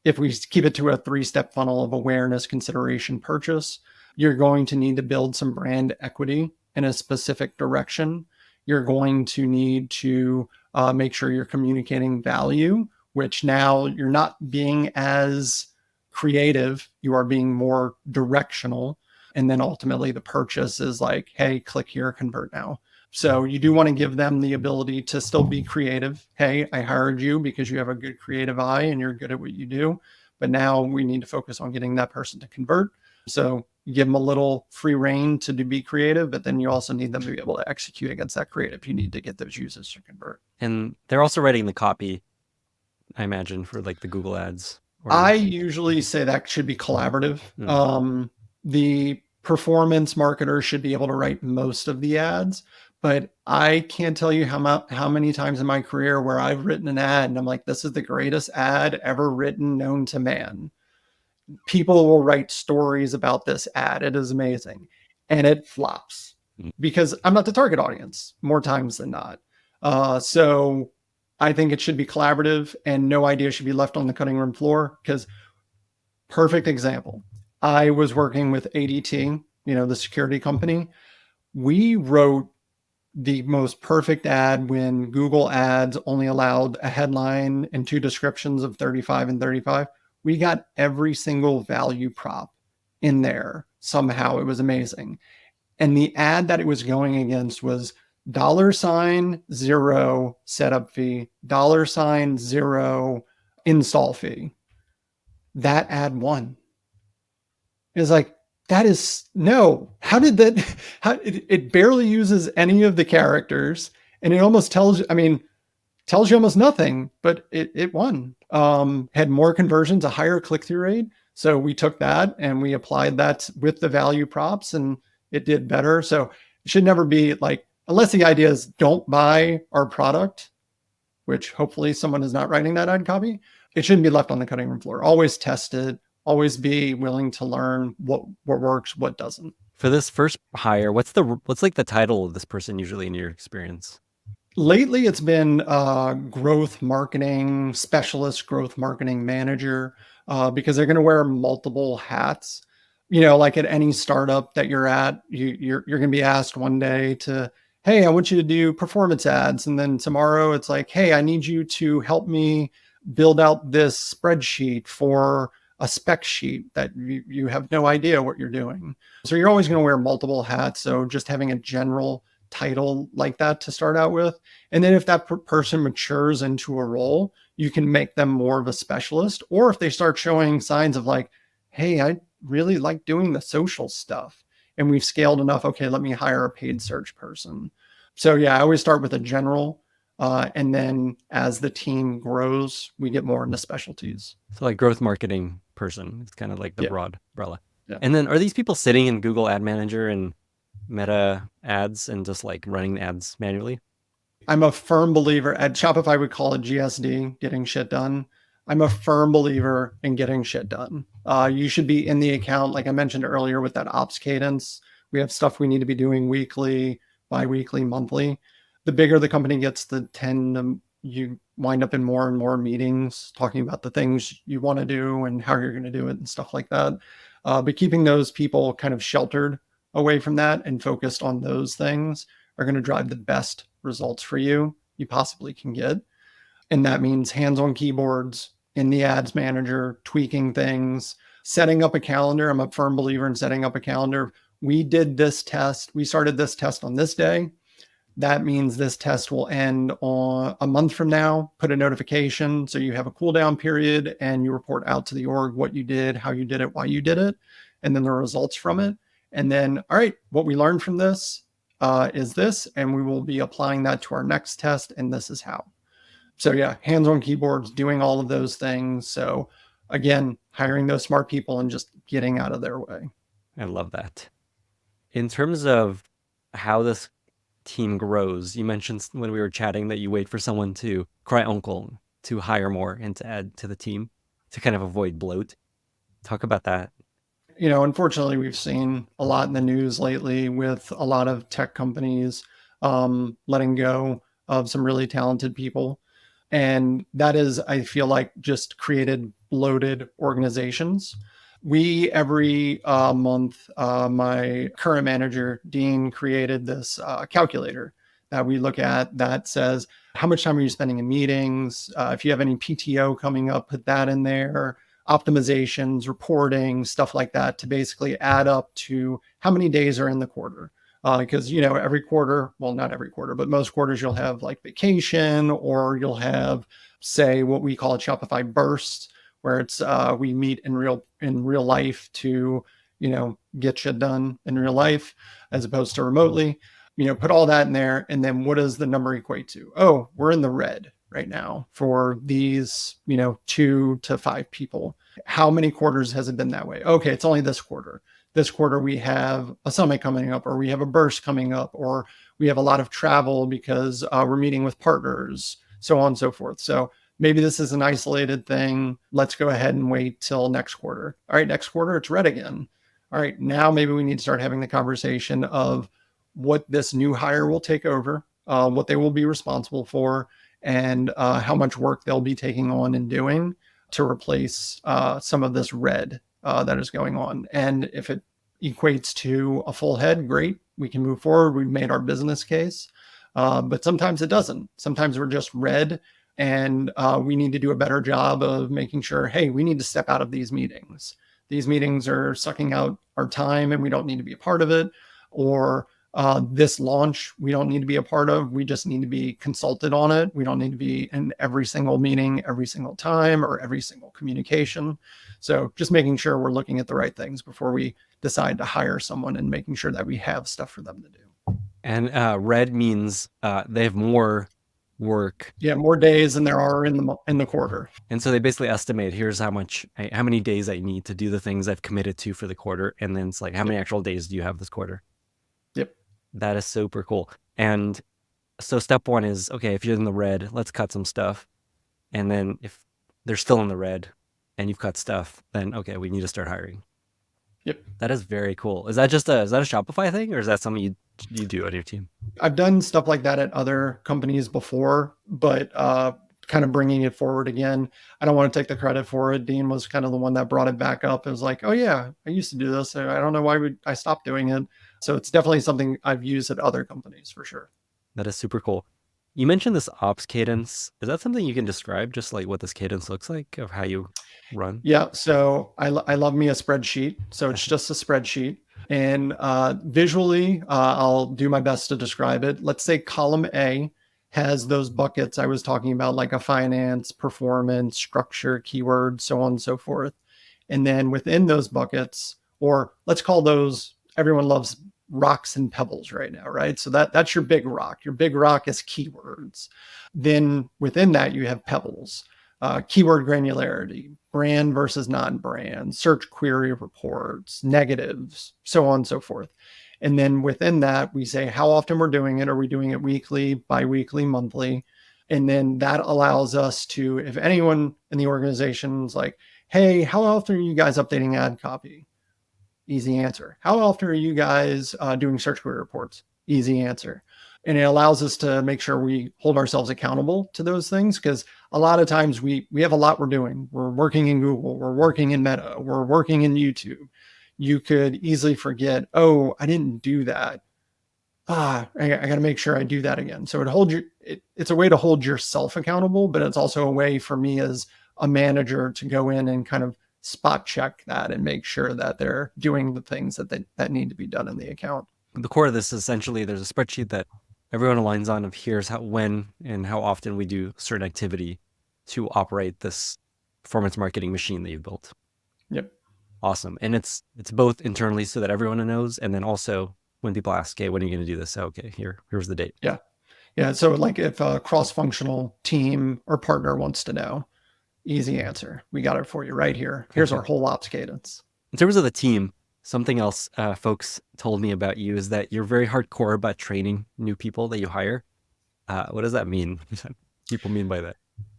if we keep it to a 3-step funnel of awareness, consideration, purchase, you're going to need to build some brand equity in a specific direction. You're going to need to make sure you're communicating value, which now you're not being as creative, you are being more directional. And then ultimately the purchase is like, hey, click here, convert now. So you do want to give them the ability to still be creative. Hey, I hired you because you have a good creative eye and you're good at what you do. But now we need to focus on getting that person to convert. So you give them a little free rein to be creative, but then you also need them to be able to execute against that creative. You need to get those users to convert.
And they're also writing the copy, I imagine, for like the Google ads.
I usually say that should be collaborative. The performance marketer should be able to write most of the ads, but I can't tell you how many times in my career where I've written an ad and I'm like, this is the greatest ad ever written known to man. People will write stories about this ad. It is amazing. And it flops because I'm not the target audience more times than not. So I think it should be collaborative and no idea should be left on the cutting room floor, because perfect example. I was working with ADT, the security company. We wrote the most perfect ad when Google Ads only allowed a headline and 2 descriptions of 35 and 35. We got every single value prop in there somehow. It was amazing. And the ad that it was going against was $0 setup fee, $0 install fee. That ad won. It's like, that is no. How did that? It barely uses any of the characters, and it almost tells you almost nothing. But it won. Had more conversions, a higher click-through rate. So we took that and we applied that with the value props, and it did better. So it should never be like, unless the idea is don't buy our product, which hopefully someone is not writing that ad copy. It shouldn't be left on the cutting room floor. Always test it. Always be willing to learn what works, what doesn't.
For this first hire, what's like the title of this person usually in your experience?
Lately, it's been growth marketing specialist, growth marketing manager, because they're going to wear multiple hats. Like at any startup that you're at, you're going to be asked one day to, hey, I want you to do performance ads. And then tomorrow it's like, hey, I need you to help me build out this spreadsheet for a spec sheet that you have no idea what you're doing. So you're always going to wear multiple hats. So just having a general title like that to start out with. And then if that person matures into a role, you can make them more of a specialist. Or if they start showing signs of like, hey, I really like doing the social stuff and we've scaled enough. Okay, let me hire a paid search person. So yeah, I always start with a general And then as the team grows, we get more into specialties.
So like growth marketing person. It's kind of like the
Yeah.
broad umbrella.
Yeah.
And then are these people sitting in Google Ad Manager and Meta ads and just like running ads manually?
I'm a firm believer at Shopify, we call it GSD, getting shit done. I'm a firm believer in getting shit done. You should be in the account, like I mentioned earlier, with that ops cadence. We have stuff we need to be doing weekly, bi-weekly, monthly. The bigger the company gets, you wind up in more and more meetings talking about the things you want to do and how you're going to do it and stuff like that. But keeping those people kind of sheltered away from that and focused on those things are going to drive the best results for you possibly can get. And that means hands on keyboards in the ads manager, tweaking things, setting up a calendar. I'm a firm believer in setting up a calendar. We did this test. We started this test on this day. That means this test will end on a month from now. Put a notification so you have a cool down period and you report out to the org what you did, how you did it, why you did it, and then the results from it. And then, all right, what we learned from this is this, and we will be applying that to our next test, and this is how. So yeah, hands on keyboards, doing all of those things. So again, hiring those smart people and just getting out of their way.
I love that. In terms of how this team grows, you mentioned when we were chatting that you wait for someone to cry uncle to hire more and to add to the team to kind of avoid bloat. Talk about that.
Unfortunately, we've seen a lot in the news lately with a lot of tech companies letting go of some really talented people. And that is, I feel like, just created bloated organizations. We, every month, my current manager, Dean, created this calculator that we look at that says, how much time are you spending in meetings? If you have any PTO coming up, put that in there. Optimizations, reporting, stuff like that to basically add up to how many days are in the quarter. Because, every quarter, well, not every quarter, but most quarters you'll have like vacation, or you'll have, say, what we call a Shopify burst, where it's we meet in real life to, get shit done in real life as opposed to remotely. Put all that in there. And then what does the number equate to? Oh, we're in the red right now for these, 2 to 5 people. How many quarters has it been that way? Okay, it's only this quarter. This quarter we have a summit coming up, or we have a burst coming up, or we have a lot of travel because we're meeting with partners, so on and so forth. So maybe this is an isolated thing. Let's go ahead and wait till next quarter. All right, next quarter, it's red again. All right, now maybe we need to start having the conversation of what this new hire will take over, what they will be responsible for, and how much work they'll be taking on and doing to replace some of this red that is going on. And if it equates to a full head, great, we can move forward. We've made our business case. But sometimes it doesn't. Sometimes we're just red, and we need to do a better job of making sure, hey, we need to step out of these meetings. These meetings are sucking out our time and we don't need to be a part of it. Or this launch, we don't need to be a part of. We just need to be consulted on it. We don't need to be in every single meeting, every single time, or every single communication. So just making sure we're looking at the right things before we decide to hire someone, and making sure that we have stuff for them to do.
And red means they have more work.
Yeah, more days than there are in the quarter.
And so they basically estimate, here's how many days I need to do the things I've committed to for the quarter. And then it's like, how many actual days do you have this quarter?
Yep.
That is super cool. And so step one is, okay, if you're in the red, let's cut some stuff. And then if they're still in the red and you've cut stuff, then okay, we need to start hiring.
Yep.
That is very cool. Is that a Shopify thing, or is that something you do on your team?
I've done stuff like that at other companies before, but kind of bringing it forward again. I don't want to take the credit for it. Dean was kind of the one that brought it back up. It was like, oh yeah, I used to do this. I don't know why I stopped doing it. So it's definitely something I've used at other companies for sure.
That is super cool. You mentioned this ops cadence. Is that something you can describe, just like what this cadence looks like of how you run?
Yeah. So I love me a spreadsheet. So it's just a spreadsheet. And visually, I'll do my best to describe it. Let's say column A has those buckets I was talking about, like a finance, performance, structure, keywords, so on and so forth. And then within those buckets, or let's call those, everyone loves rocks and pebbles right now, right? So that's your big rock. Your big rock is keywords. Then within that, you have pebbles, keyword granularity, brand versus non-brand, search query reports, negatives, so on and so forth. And then within that, we say how often we're doing it. Are we doing it weekly, bi-weekly, monthly? And then that allows us to, if anyone in the organization is like, hey, how often are you guys updating ad copy? Easy answer. How often are you guys doing search query reports? Easy answer. And it allows us to make sure we hold ourselves accountable to those things, because a lot of times we have a lot we're doing. We're working in Google, we're working in Meta, we're working in YouTube. You could easily forget, oh, I didn't do that. I got to make sure I do that again. So it's a way to hold yourself accountable, but it's also a way for me as a manager to go in and kind of spot check that and make sure that they're doing the things that need to be done in the account.
The core of this is essentially there's a spreadsheet that everyone aligns on of here's when and how often we do certain activity to operate this performance marketing machine that you've built.
Yep.
Awesome. And it's both internally so that everyone knows, and then also when people ask, hey, when are you going to do this? Okay, here's the date.
Yeah. Yeah. So like if a cross-functional team or partner wants to know, easy answer. We got it for you right here. Here's our whole ops cadence.
In terms of the team, something else folks told me about you is that you're very hardcore about training new people that you hire. What does that mean? What do people mean by that?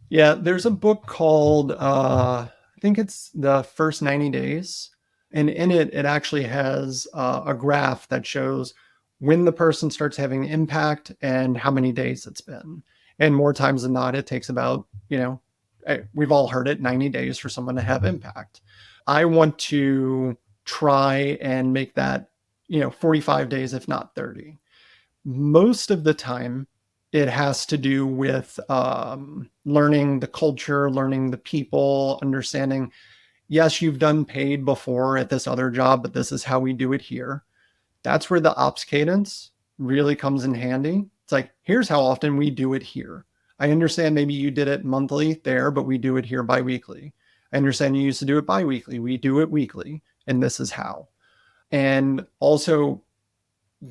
Yeah, there's a book called, I think it's The First 90 Days. And in it actually has a graph that shows when the person starts having impact and how many days it's been. And more times than not, it takes about, we've all heard it, 90 days for someone to have impact. I want to try and make that, 45 days, if not 30. Most of the time, it has to do with learning the culture, learning the people, understanding, yes, you've done paid before at this other job, but this is how we do it here. That's where the ops cadence really comes in handy. It's like, here's how often we do it here. I understand maybe you did it monthly there, but we do it here biweekly. I understand you used to do it biweekly. We do it weekly, and this is how. And also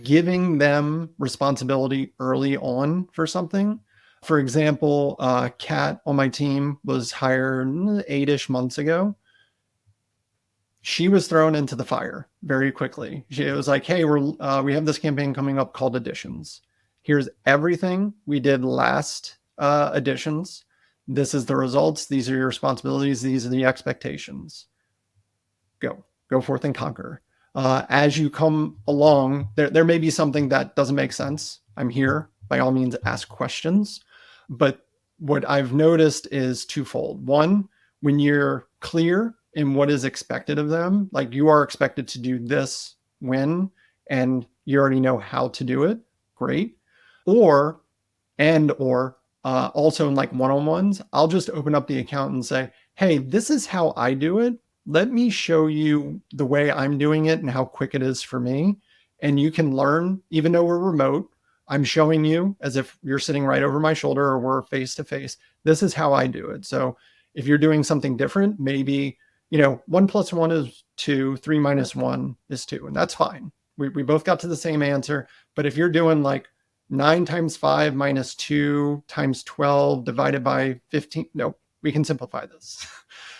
giving them responsibility early on for something. For example, Kat on my team was hired 8-ish months ago. She was thrown into the fire very quickly. It was like, hey, we have this campaign coming up called Additions. Here's everything we did last Additions. This is the results. These are your responsibilities. These are the expectations. Go forth and conquer. As you come along, there may be something that doesn't make sense. I'm here. By all means, ask questions. But what I've noticed is twofold. One, when you're clear in what is expected of them, like you are expected to do this when, and you already know how to do it, great. Or also in like one-on-ones, I'll just open up the account and say, hey, this is how I do it. Let me show you the way I'm doing it and how quick it is for me. And you can learn, even though we're remote, I'm showing you as if you're sitting right over my shoulder or we're face to face. This is how I do it. So if you're doing something different, maybe, 1 + 1 is 2, 3 - 1 is 2, and that's fine. We both got to the same answer. But if you're doing like 9 × 5 - 2 × 12 divided by 15, no, we can simplify this.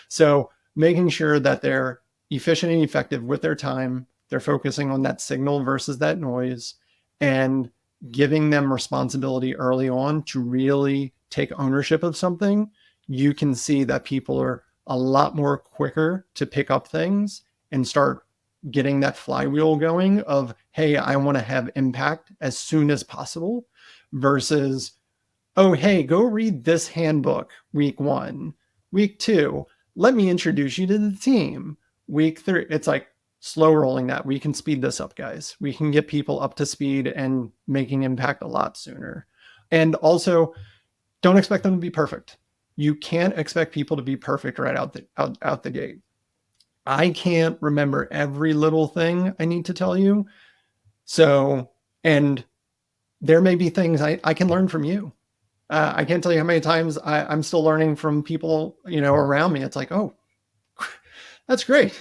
So making sure that they're efficient and effective with their time, they're focusing on that signal versus that noise, and giving them responsibility early on to really take ownership of something, you can see that people are a lot more quicker to pick up things and start getting that flywheel going of, hey, I want to have impact as soon as possible, versus, oh, hey, go read this handbook week 1. Week 2, let me introduce you to the team. Week 3, it's like slow rolling that. We can speed this up, guys. We can get people up to speed and making impact a lot sooner. And also, don't expect them to be perfect. You can't expect people to be perfect right out the gate. I can't remember every little thing I need to tell you. So, and there may be things I can learn from you. I can't tell you how many times I'm still learning from people, around me. It's like, oh, that's great.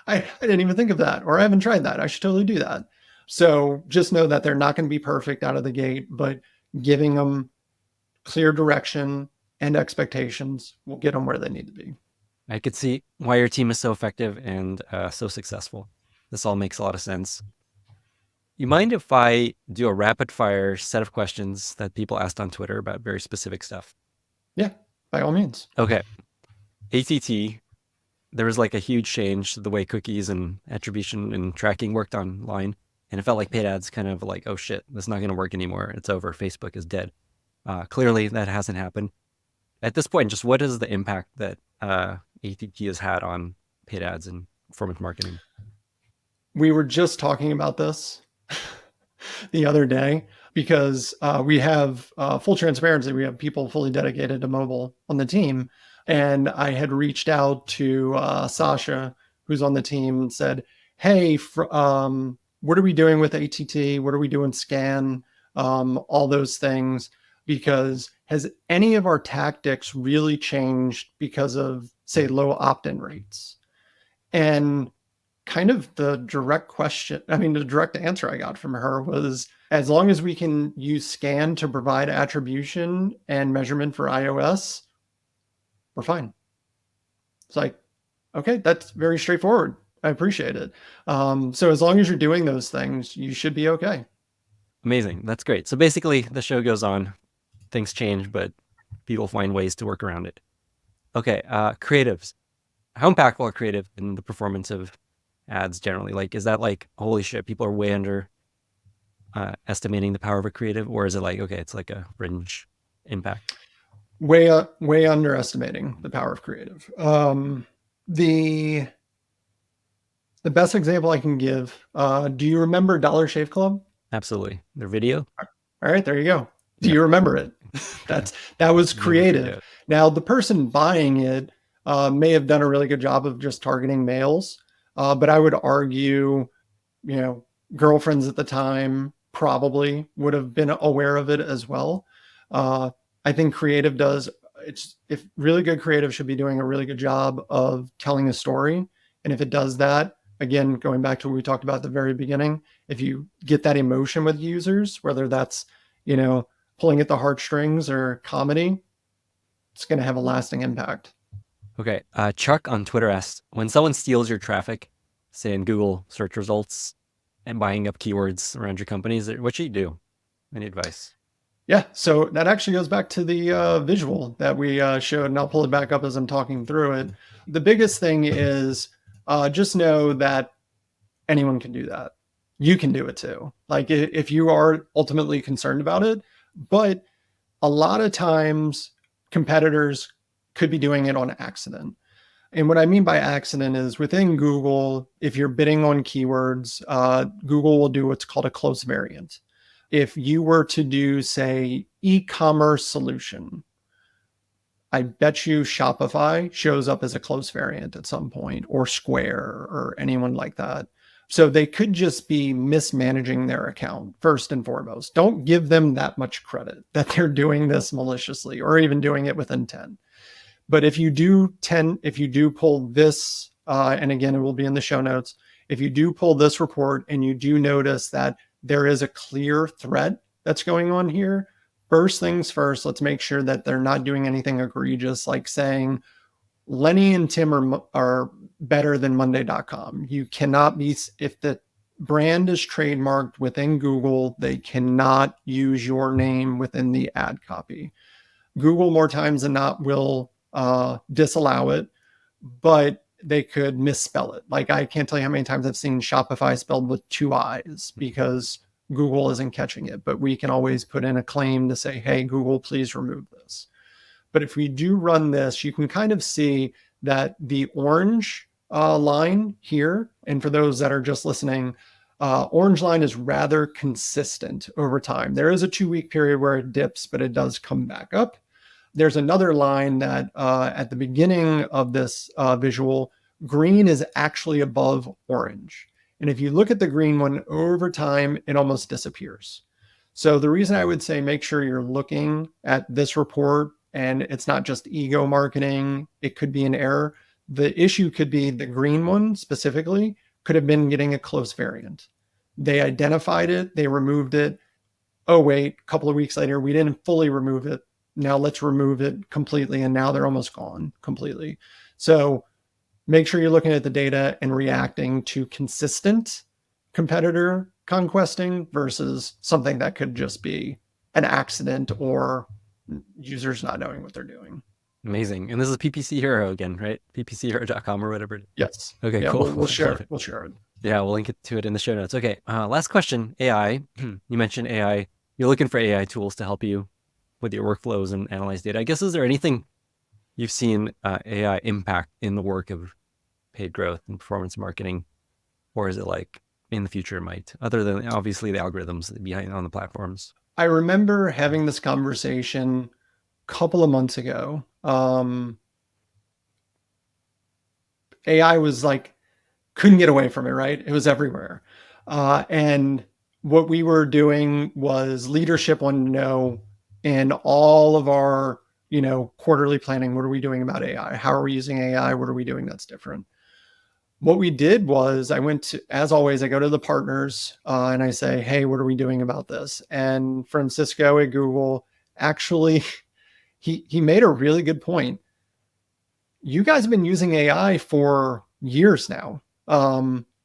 I didn't even think of that, or I haven't tried that. I should totally do that. So just know that they're not going to be perfect out of the gate, but giving them clear direction and expectations will get them where they need to be.
I could see why your team is so effective and so successful. This all makes a lot of sense. You mind if I do a rapid fire set of questions that people asked on Twitter about very specific stuff?
Yeah, by all means.
Okay. ATT, there was like a huge change to the way cookies and attribution and tracking worked online. And it felt like paid ads kind of like, oh shit, that's not going to work anymore. It's over. Facebook is dead. Clearly, that hasn't happened. At this point, just what is the impact that ATT has had on paid ads and performance marketing?
We were just talking about this the other day because we have full transparency. We have people fully dedicated to mobile on the team. And I had reached out to Sasha, who's on the team, and said, hey, what are we doing with ATT? What are we doing scan? All those things. Because has any of our tactics really changed because of, say, low opt-in rates? And kind of the direct answer I got from her was, as long as we can use scan to provide attribution and measurement for iOS, we're fine. It's like, okay, that's very straightforward. I appreciate it. So as long as you're doing those things, you should be okay.
Amazing. That's great. So basically, the show goes on. Things change, but people find ways to work around it. Okay, creatives. How impactful are creative in the performance of ads generally? Like, is that like, holy shit, people are way under estimating the power of a creative? Or is it like, okay, it's like a fringe impact?
Way underestimating the power of creative. The best example I can give, do you remember Dollar Shave Club?
Absolutely. Their video?
All right, there you go. Do you remember it? That was creative. Now, the person buying it may have done a really good job of just targeting males, but I would argue, girlfriends at the time probably would have been aware of it as well. I think creative if really good creative should be doing a really good job of telling a story. And if it does that, again, going back to what we talked about at the very beginning, if you get that emotion with users, whether that's, pulling at the heartstrings or comedy, it's going to have a lasting impact.
Okay. Chuck on Twitter asked, when someone steals your traffic, say in Google search results and buying up keywords around your companies, what should you do? Any advice?
Yeah. So that actually goes back to the visual that we showed, and I'll pull it back up as I'm talking through it. The biggest thing is just know that anyone can do that. You can do it too. Like if you are ultimately concerned about it, but a lot of times competitors could be doing it on accident. And what I mean by accident is within Google, if you're bidding on keywords, Google will do what's called a close variant. If you were to do, say, e-commerce solution, I bet you Shopify shows up as a close variant at some point, or Square, or anyone like that. So they could just be mismanaging their account first and foremost. Don't give them that much credit that they're doing this maliciously or even doing it with intent. But if you do pull this, and again, it will be in the show notes, if you do pull this report and you do notice that there is a clear threat that's going on here, first things first, let's make sure that they're not doing anything egregious, like saying Lenny and Tim are better than Monday.com. You cannot be, if the brand is trademarked within Google, they cannot use your name within the ad copy. Google more times than not will disallow it, but they could misspell it. Like I can't tell you how many times I've seen Shopify spelled with 2 I's because Google isn't catching it, but we can always put in a claim to say, hey, Google, please remove this. But if we do run this, you can kind of see that the orange line here, and for those that are just listening, orange line is rather consistent over time. There is a 2-week period where it dips, but it does come back up. There's another line that at the beginning of this visual, green is actually above orange. And if you look at the green one over time, it almost disappears. So the reason I would say make sure you're looking at this report, and it's not just ego marketing, it could be an error. The issue could be the green one specifically could have been getting a close variant. They identified it, they removed it. Oh, wait, a couple of weeks later, we didn't fully remove it. Now let's remove it completely. And now they're almost gone completely. So make sure you're looking at the data and reacting to consistent competitor conquesting versus something that could just be an accident or users not knowing what they're doing.
Amazing. And this is PPC Hero again, right? ppchero.com or whatever.
Yes.
Okay,
yeah,
cool.
We'll share it. We'll share it.
Yeah, we'll link it to it in the show notes. Okay, last question, AI. You mentioned AI. You're looking for AI tools to help you with your workflows and analyze data. I guess, is there anything you've seen AI impact in the work of paid growth and performance marketing? Or is it like in the future it might, other than obviously the algorithms behind on the platforms?
I remember having this conversation a couple of months ago. AI was like, couldn't get away from it, right? It was everywhere. And what we were doing was leadership wanted to know in all of our, quarterly planning, what are we doing about AI? How are we using AI? What are we doing that's different? What we did was as always, I go to the partners and I say, hey, what are we doing about this? And Francisco at Google, actually, he made a really good point. You guys have been using AI for years now.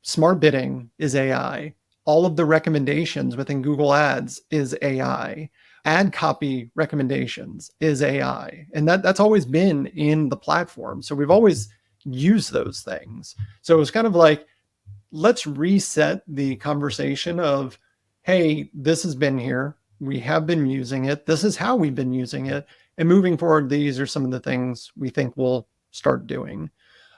Smart bidding is AI. All of the recommendations within Google Ads is AI. Ad copy recommendations is AI. And that's always been in the platform. So we've always used those things. So it was kind of like, let's reset the conversation of, hey, this has been here. We have been using it. This is how we've been using it. And moving forward, these are some of the things we think we'll start doing.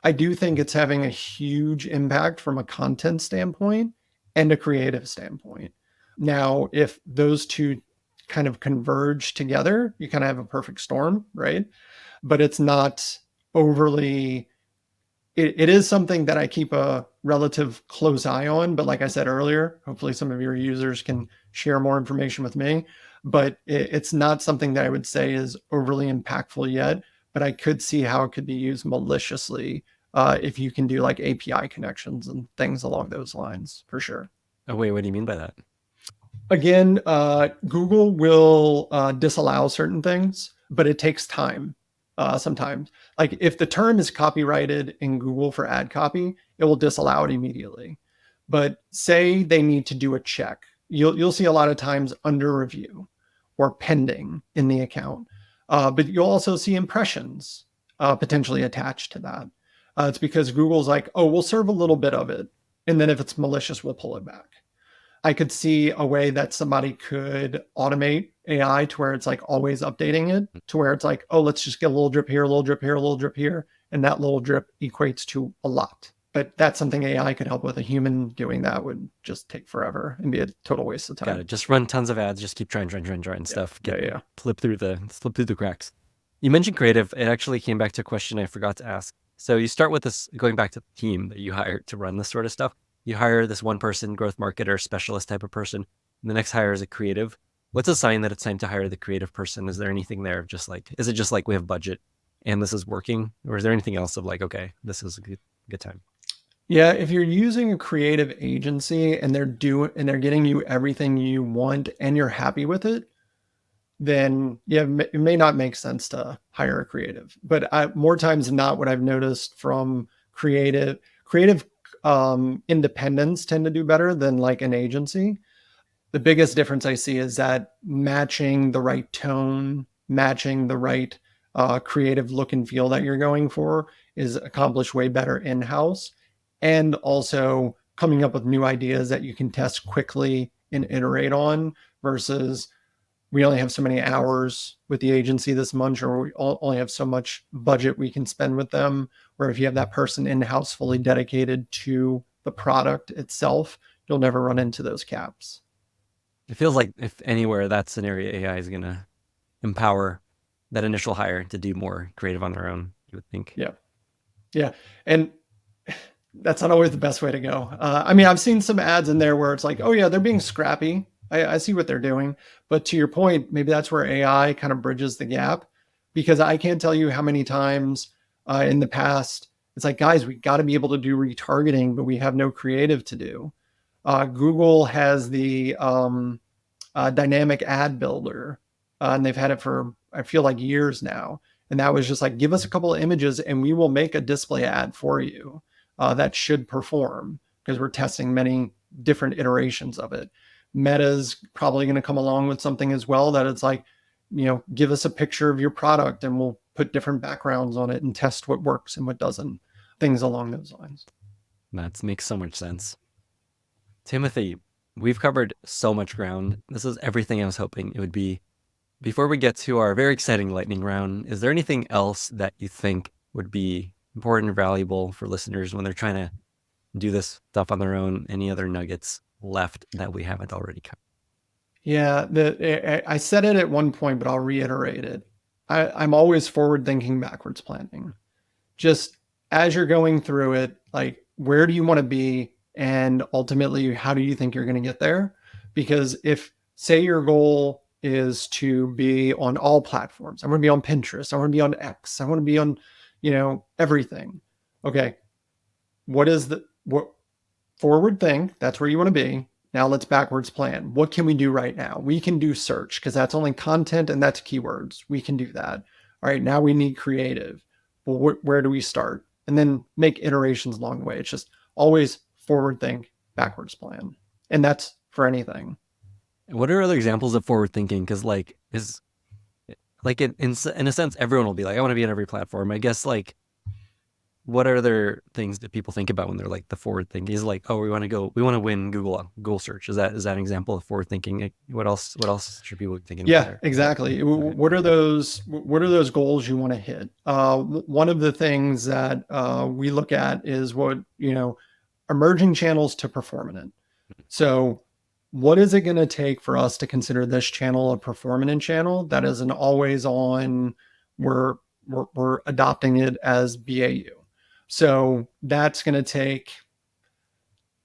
I do think it's having a huge impact from a content standpoint and a creative standpoint. Now, if those two kind of converge together, you kind of have a perfect storm, right? But it's not overly, it is something that I keep a relative close eye on. But like I said earlier, hopefully some of your users can share more information with me. But it's not something that I would say is overly impactful yet. But I could see how it could be used maliciously if you can do like API connections and things along those lines, for sure.
Oh, wait, what do you mean by that?
Again, Google will disallow certain things, but it takes time sometimes. Like if the term is copyrighted in Google for ad copy, it will disallow it immediately. But say they need to do a check. You'll see a lot of times under review or pending in the account. But you'll also see impressions potentially attached to that. It's because Google's like, oh, we'll serve a little bit of it. And then if it's malicious, we'll pull it back. I could see a way that somebody could automate AI to where it's like always updating it to where it's like, oh, let's just get a little drip here, a little drip here, a little drip here. And that little drip equates to a lot. But that's something AI could help with. A human doing that would just take forever and be a total waste of time.
Got it. Just run tons of ads. Just keep trying stuff. Slip through the cracks. You mentioned creative. It actually came back to a question I forgot to ask. So you start with this, going back to the team that you hired to run this sort of stuff. You hire this one person, growth marketer, specialist type of person. And the next hire is a creative. What's a sign that it's time to hire the creative person? Is there anything there of just like, is it just like we have budget and this is working? Or is there anything else of like, okay, this is a good time?
Yeah, if you're using a creative agency and they're getting you everything you want and you're happy with it, then yeah, it may not make sense to hire a creative. But more times than not, what I've noticed from creative independents tend to do better than like an agency. The biggest difference I see is that matching the right tone, matching the right creative look and feel that you're going for is accomplished way better in-house. And also coming up with new ideas that you can test quickly and iterate on versus we only have so many hours with the agency this month, or we only have so much budget we can spend with them. Where if you have that person in-house fully dedicated to the product itself, you'll never run into those caps.
It feels like if anywhere, that's an area AI is going to empower that initial hire to do more creative on their own, you would think.
Yeah. And that's not always the best way to go. I mean, I've seen some ads in there where it's like, oh yeah, they're being scrappy. I see what they're doing. But to your point, maybe that's where AI kind of bridges the gap, because I can't tell you how many times in the past, it's like, guys, we got to be able to do retargeting, but we have no creative to do. Google has the dynamic ad builder, and they've had it for, I feel like, years now. And that was just like, give us a couple of images and we will make a display ad for you that should perform, because we're testing many different iterations of it. Meta's probably going to come along with something as well that it's like, give us a picture of your product and we'll put different backgrounds on it and test what works and what doesn't. Things along those lines.
That makes so much sense. Timothy, we've covered so much ground. This is everything I was hoping it would be. Before we get to our very exciting lightning round, is there anything else that you think would be important or valuable for listeners when they're trying to do this stuff on their own? Any other nuggets left that we haven't already covered?
Yeah, I said it at one point, but I'll reiterate it. I'm always forward thinking, backwards planning. Just as you're going through it, like, where do you want to be? And ultimately, how do you think you're going to get there? Because if, say, your goal is to be on all platforms, I want to be on Pinterest, I want to be on X, I want to be on, everything. Okay. What forward think? That's where you want to be. Now let's backwards plan. What can we do right now? We can do search, because that's only content and that's keywords. We can do that. All right. Now we need creative. Well, where do we start? And then make iterations along the way. It's just always forward think, backwards plan. And that's for anything.
What are other examples of forward thinking? Because in a sense, everyone will be like, I want to be on every platform. I guess, like, what are other things that people think about when they're like the forward thinking? Is like, oh, we want to win Google search. Is that an example of forward thinking? What else should people be thinking about?
Yeah, exactly. Okay. What are those goals you want to hit? One of the things that we look at is emerging channels to performant. So what is it going to take for us to consider this channel a performant channel that is an always on? We're adopting it as BAU. So that's going to take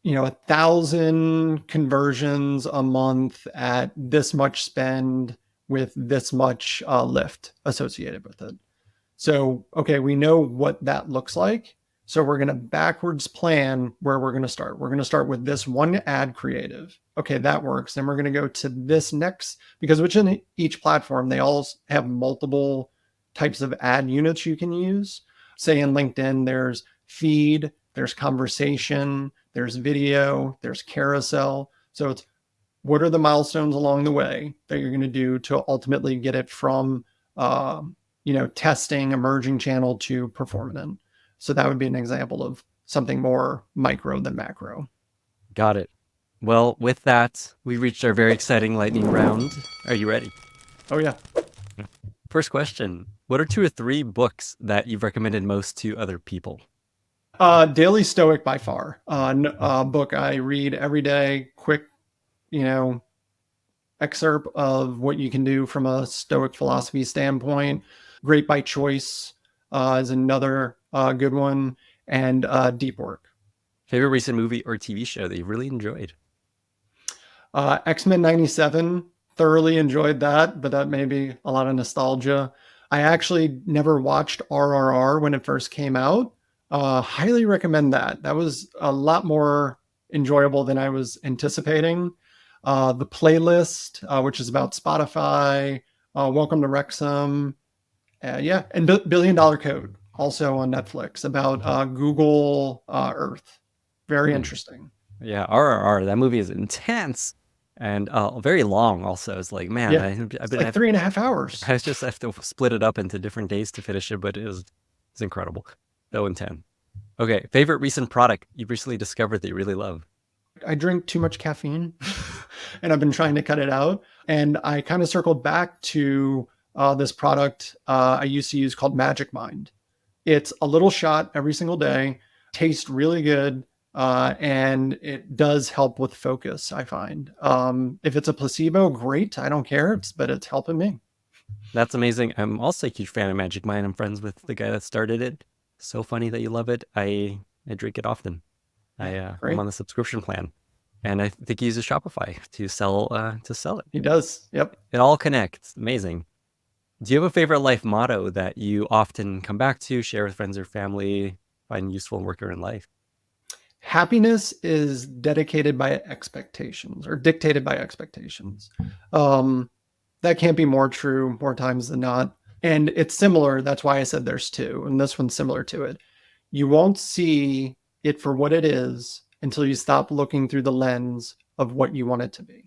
1,000 conversions a month at this much spend with this much lift associated with it. So, okay, we know what that looks like. So we're going to backwards plan where we're going to start. We're going to start with this one ad creative. Okay, that works. Then we're going to go to this next, because within each platform, they all have multiple types of ad units you can use. Say in LinkedIn, there's feed, there's conversation, there's video, there's carousel. So it's, what are the milestones along the way that you're going to do to ultimately get it from, testing emerging channel to performant? So that would be an example of something more micro than macro.
Got it. Well, with that, we reached our very exciting lightning round. Are you ready?
Oh, yeah.
First question. What are 2 or 3 books that you've recommended most to other people?
Daily Stoic by far. Book I read every day. Quick, excerpt of what you can do from a Stoic philosophy standpoint. Great by Choice is another good one. And Deep Work.
Favorite recent movie or TV show that you really enjoyed?
X-Men 97. Thoroughly enjoyed that, but that may be a lot of nostalgia. I actually never watched RRR when it first came out. Highly recommend that. That was a lot more enjoyable than I was anticipating. The Playlist, which is about Spotify. Welcome to Wrexham. And Billion Dollar Code, also on Netflix, about Google Earth. Very interesting.
Yeah, RRR. That movie is intense. And very long also. It's like, man,
Yeah,
I've
been like 3.5 hours.
I just have to split it up into different days to finish it, but it's incredible. So intense. Okay, favorite recent product you've recently discovered that you really love?
I drink too much caffeine and I've been trying to cut it out. And I kind of circled back to this product I used to use called Magic Mind. It's a little shot every single day, tastes really good. And it does help with focus, I find. If it's a placebo, great. I don't care, but it's helping me.
That's amazing. I'm also a huge fan of Magic Mind. I'm friends with the guy that started it. So funny that you love it. I drink it often. I'm on the subscription plan, and I think he uses Shopify to sell it.
He does. Yep.
It all connects. Amazing. Do you have a favorite life motto that you often come back to, share with friends or family, find useful in work or in life?
happiness is dedicated by expectations or dictated by expectations. That can't be more true more times than not. And it's similar. That's why I said there's two. And this one's similar to it. You won't see it for what it is until you stop looking through the lens of what you want it to be.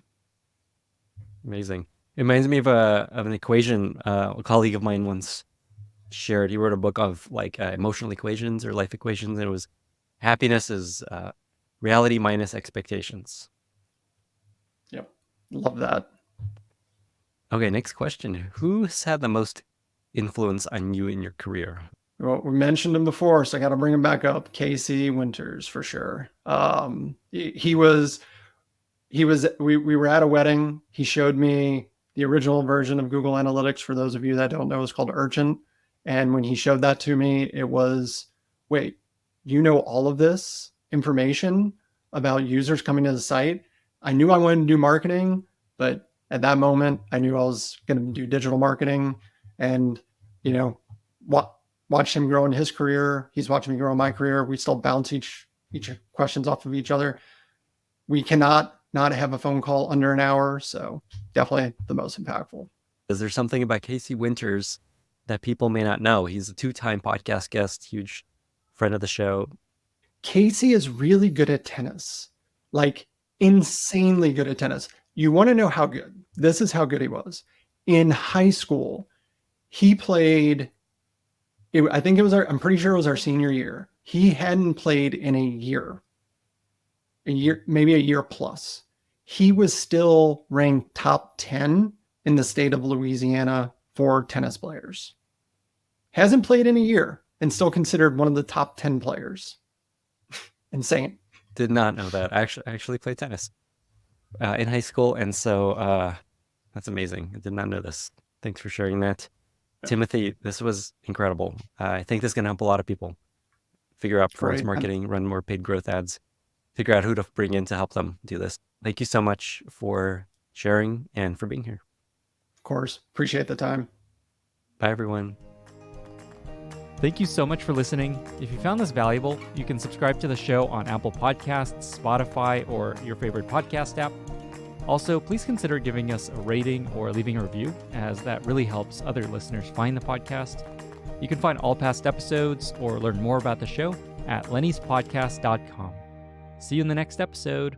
Amazing. It reminds me of an equation a colleague of mine once shared. He wrote a book of like emotional equations or life equations, and it was happiness is reality minus expectations.
Yep. Love that.
Okay, next question. Who's had the most influence on you in your career?
Well, we mentioned him before, so I got to bring him back up. Casey Winters, for sure. We were at a wedding. He showed me the original version of Google Analytics. For those of you that don't know, it's called Urchin. And when he showed that to me, it was, wait, you know all of this information about users coming to the site? I knew I wanted to do marketing, but at that moment, I knew I was going to do digital marketing. And, watched him grow in his career. He's watching me grow in my career. We still bounce each questions off of each other. We cannot not have a phone call under an hour. So definitely the most impactful.
Is there something about Casey Winters that people may not know? He's a 2-time podcast guest, huge friend of the show.
Casey is really good at tennis, like insanely good at tennis. You want to know how good? This is how good he was. In high school, he played, I'm pretty sure it was our senior year. He hadn't played in a year, maybe a year plus. He was still ranked top 10 in the state of Louisiana for tennis players. Hasn't played in a year and still considered one of the top 10 players. Insane.
Did not know that. I actually played tennis in high school. And so that's amazing. I did not know this. Thanks for sharing that. Timothy, this was incredible. I think this is going to help a lot of people figure out performance marketing, run more paid growth ads, figure out who to bring in to help them do this. Thank you so much for sharing and for being here.
Of course. Appreciate the time.
Bye, everyone.
Thank you so much for listening. If you found this valuable, you can subscribe to the show on Apple Podcasts, Spotify, or your favorite podcast app. Also, please consider giving us a rating or leaving a review, as that really helps other listeners find the podcast. You can find all past episodes or learn more about the show at lennyspodcast.com. See you in the next episode.